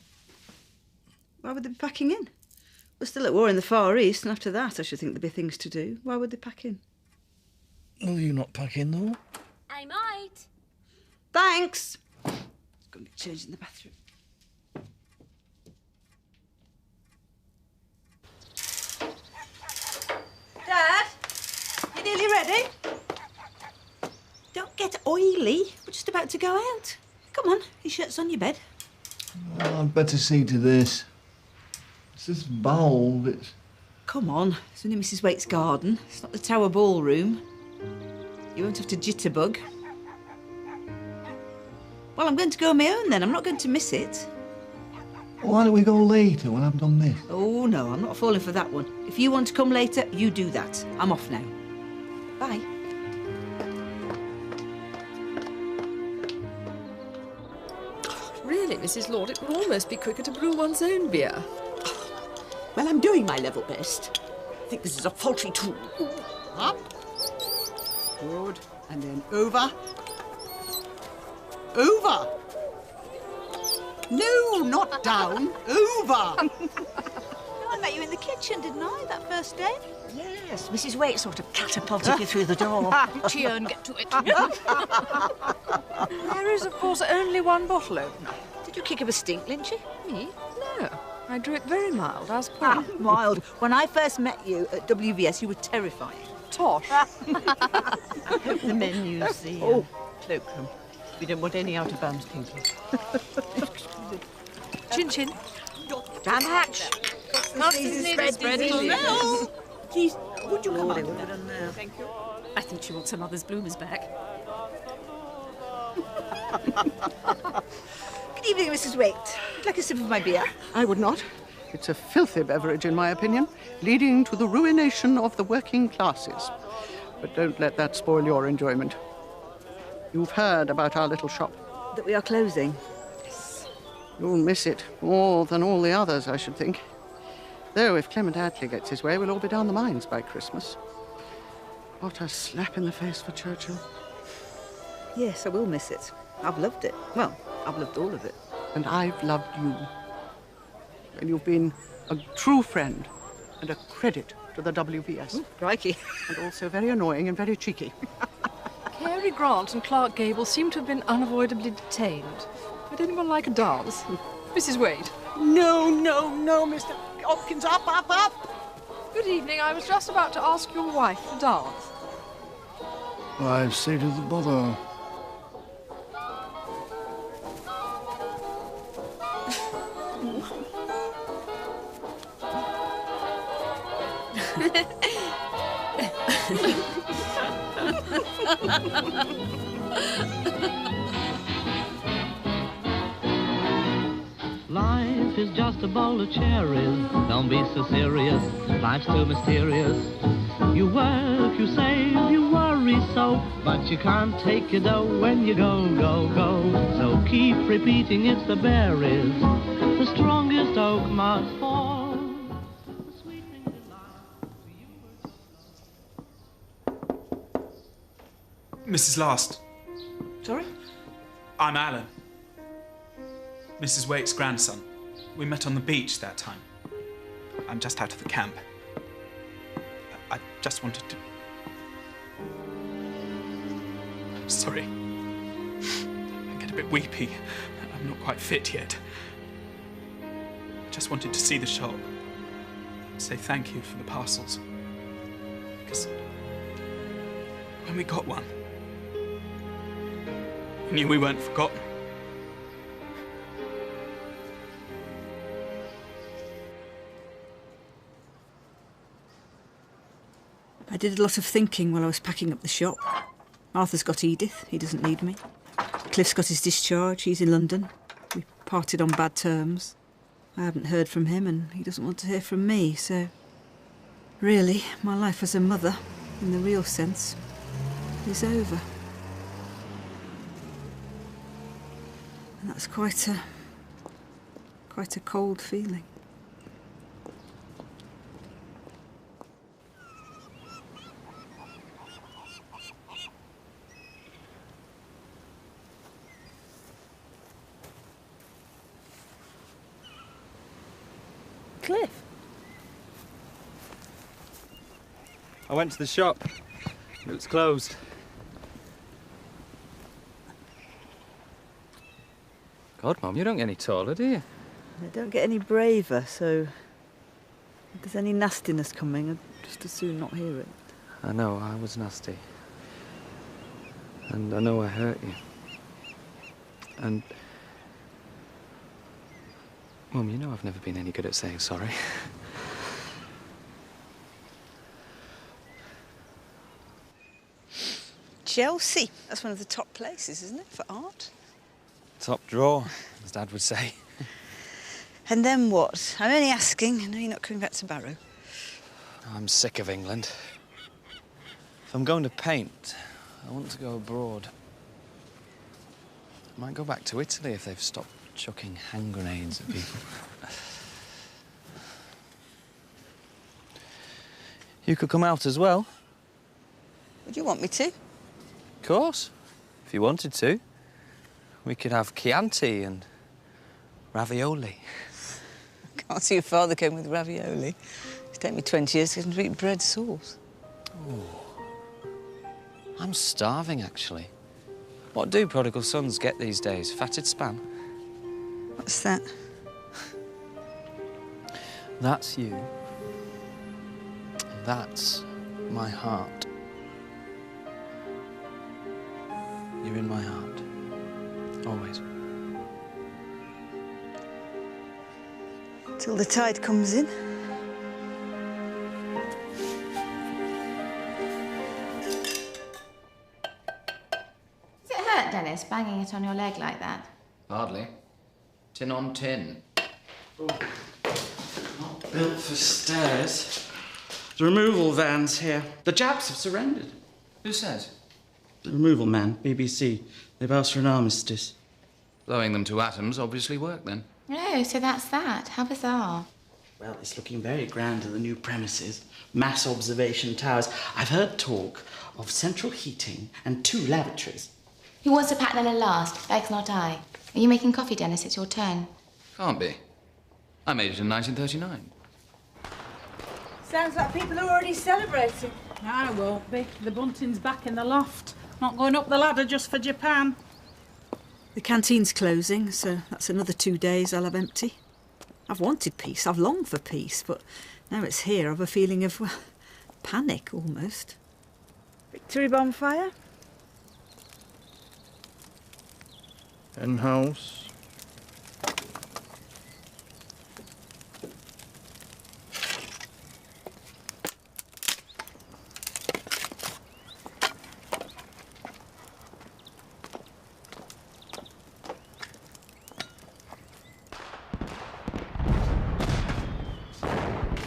Speaker 4: Why would they be packing in? We're still at war in the Far East, and after that I should think there'd be things to do. Why would they pack in?
Speaker 10: Will you not pack in, though?
Speaker 16: I might.
Speaker 4: Thanks. Going to be changed in the bathroom. Dad, you nearly ready? Don't get oily. We're just about to go out. Come on, your shirt's on your bed.
Speaker 10: Well, I'd better see to this. It's this valve, it's...
Speaker 4: Come on, it's only Mrs. Waite's garden. It's not the Tower Ballroom. You won't have to jitterbug. Well, I'm going to go on my own then. I'm not going to miss it.
Speaker 10: Why don't we go later when I've done this?
Speaker 4: Oh, no, I'm not falling for that one. If you want to come later, you do that. I'm off now. Bye.
Speaker 3: Really, Mrs. Lord, it would almost be quicker to brew one's own beer.
Speaker 5: Well, I'm doing my level best. I think this is a faulty tool. Up. Good. And then over. Over. No, not down. Over.
Speaker 4: I met you in the kitchen, didn't I, that first day?
Speaker 13: Yes, Mrs. Waite sort of catapulted you through the door.
Speaker 3: Cheer and get to it. There is, of course, only one bottle opener.
Speaker 4: Did you kick up a stink, Lynchy?
Speaker 3: Me? No. I drew it very mild, as per.
Speaker 4: Mild. When I first met you at WVS, you were terrifying.
Speaker 3: Tosh.
Speaker 5: I hope the menu's the cloakroom. We don't want any out-of-bounds thinking.
Speaker 3: Chin-chin.
Speaker 13: Down the hatch.
Speaker 3: Not spread.
Speaker 13: No.
Speaker 4: Please, would you come
Speaker 13: Lord,
Speaker 4: on?
Speaker 3: Thank you. I think she wants her mother's bloomers back.
Speaker 4: Good evening, Mrs. Waite. Would you like a sip of my beer?
Speaker 5: I would not. It's a filthy beverage, in my opinion, leading to the ruination of the working classes. But don't let that spoil your enjoyment. You've heard about our little shop.
Speaker 4: That we are closing.
Speaker 5: Yes. You'll miss it more than all the others, I should think. Though if Clement Attlee gets his way, we'll all be down the mines by Christmas. What a slap in the face for Churchill.
Speaker 4: Yes, I will miss it. I've loved it. Well, I've loved all of it.
Speaker 5: And I've loved you. And you've been a true friend and a credit to the WVS.
Speaker 4: Ooh, crikey.
Speaker 5: And also very annoying and very cheeky.
Speaker 3: Cary Grant and Clark Gable seem to have been unavoidably detained. Would anyone like a dance? Mrs. Wade.
Speaker 5: No, Mr. Hopkins, up.
Speaker 3: Good evening. I was just about to ask your wife to dance.
Speaker 10: I've saved the bother.
Speaker 25: Life is just a bowl of cherries. Don't be so serious. Life's too mysterious.
Speaker 1: You work, you save, you worry so, but you can't take your dough when you go, go, go. So keep repeating it's the berries, the strongest oak must fall.
Speaker 9: Mrs. Last.
Speaker 18: Sorry?
Speaker 9: I'm Alan. Mrs. Waite's grandson. We met on the beach that time. I'm just out of the camp. I just wanted to... Sorry. I get a bit weepy. I'm not quite fit yet. I just wanted to see the shop. Say thank you for the parcels. Because when we got one, we knew we weren't forgotten.
Speaker 4: I did a lot of thinking while I was packing up the shop. Arthur's got Edith, he doesn't need me. Cliff's got his discharge, he's in London. We parted on bad terms. I haven't heard from him and he doesn't want to hear from me, so... Really, my life as a mother, in the real sense, is over. And that's quite a cold feeling.
Speaker 21: Cliff?
Speaker 7: I went to the shop. It was closed. God, Mum, you don't get any taller, do you?
Speaker 4: I don't get any braver, so if there's any nastiness coming, I'd just as soon not hear it.
Speaker 7: I know, I was nasty. And I know I hurt you. And... Mum, you know I've never been any good at saying sorry.
Speaker 4: Chelsea, that's one of the top places, isn't it, for art?
Speaker 7: Top drawer, as Dad would say.
Speaker 4: And then what? I'm only asking. I know you're not coming back to Barrow.
Speaker 7: I'm sick of England. If I'm going to paint, I want to go abroad. I might go back to Italy if they've stopped chucking hand grenades at people. You could come out as well.
Speaker 4: Would you want me to?
Speaker 7: Of course, if you wanted to. We could have Chianti and ravioli.
Speaker 4: I can't see your father came with ravioli. It's taken me 20 years to get him to eat bread sauce.
Speaker 7: Oh. I'm starving, actually. What do prodigal sons get these days? Fatted spam?
Speaker 4: What's that?
Speaker 7: That's you. And that's my heart. You're in my heart. Always.
Speaker 4: Till the tide comes in.
Speaker 19: Does it hurt, Dennis, banging it on your leg like that?
Speaker 24: Hardly. Tin on tin.
Speaker 15: Oh. Not built for stairs. The removal van's here. The Japs have surrendered.
Speaker 24: Who says?
Speaker 15: The removal man, BBC. They've asked for an armistice.
Speaker 24: Blowing them to atoms obviously worked then.
Speaker 19: Oh, so that's that. How bizarre.
Speaker 15: Well, it's looking very grand at the new premises. Mass observation towers. I've heard talk of central heating and 2 lavatories.
Speaker 19: Who wants to pack Nella last? Begs not I. Are you making coffee, Dennis? It's your turn.
Speaker 24: Can't be. I made it in 1939.
Speaker 21: Sounds like people are already celebrating.
Speaker 17: I won't be. The bunting's back in the loft. Not going up the ladder just for Japan.
Speaker 4: The canteen's closing, so that's another 2 days I'll have empty. I've wanted peace, I've longed for peace, but now it's here, I've a feeling of, well, panic almost.
Speaker 21: Victory bonfire?
Speaker 10: Hen house.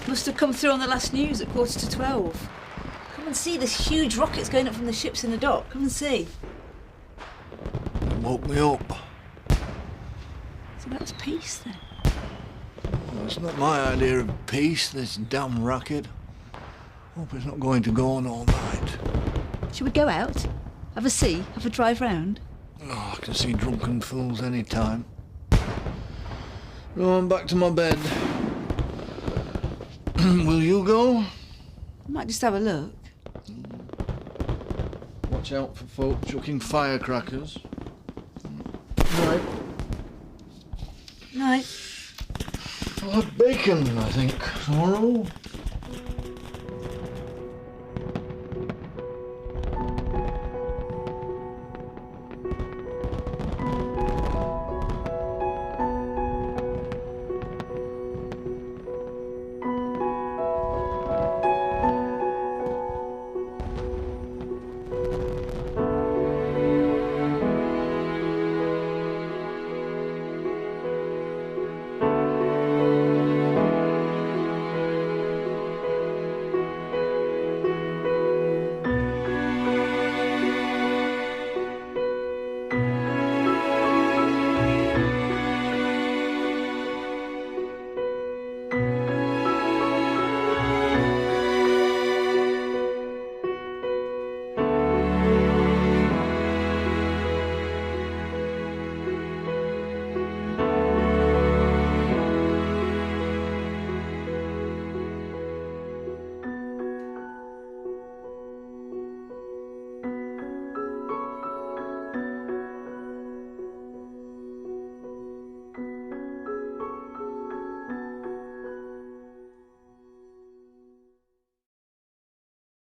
Speaker 4: Must have come through on the last news at 11:45. Come and see this huge rockets going up from the ships in the dock. Come and see.
Speaker 10: It woke me up.
Speaker 4: So that's peace then.
Speaker 10: Well, it's not my idea of peace, this damn racket. Hope it's not going to go on all night.
Speaker 4: Should we go out? Have a see? Have a drive round?
Speaker 10: Oh, I can see drunken fools any time. No, I'm back to my bed. Will you go?
Speaker 4: I might just have a look.
Speaker 10: Watch out for folk chucking firecrackers. Night.
Speaker 4: Night.
Speaker 10: I'll have bacon, I think, tomorrow.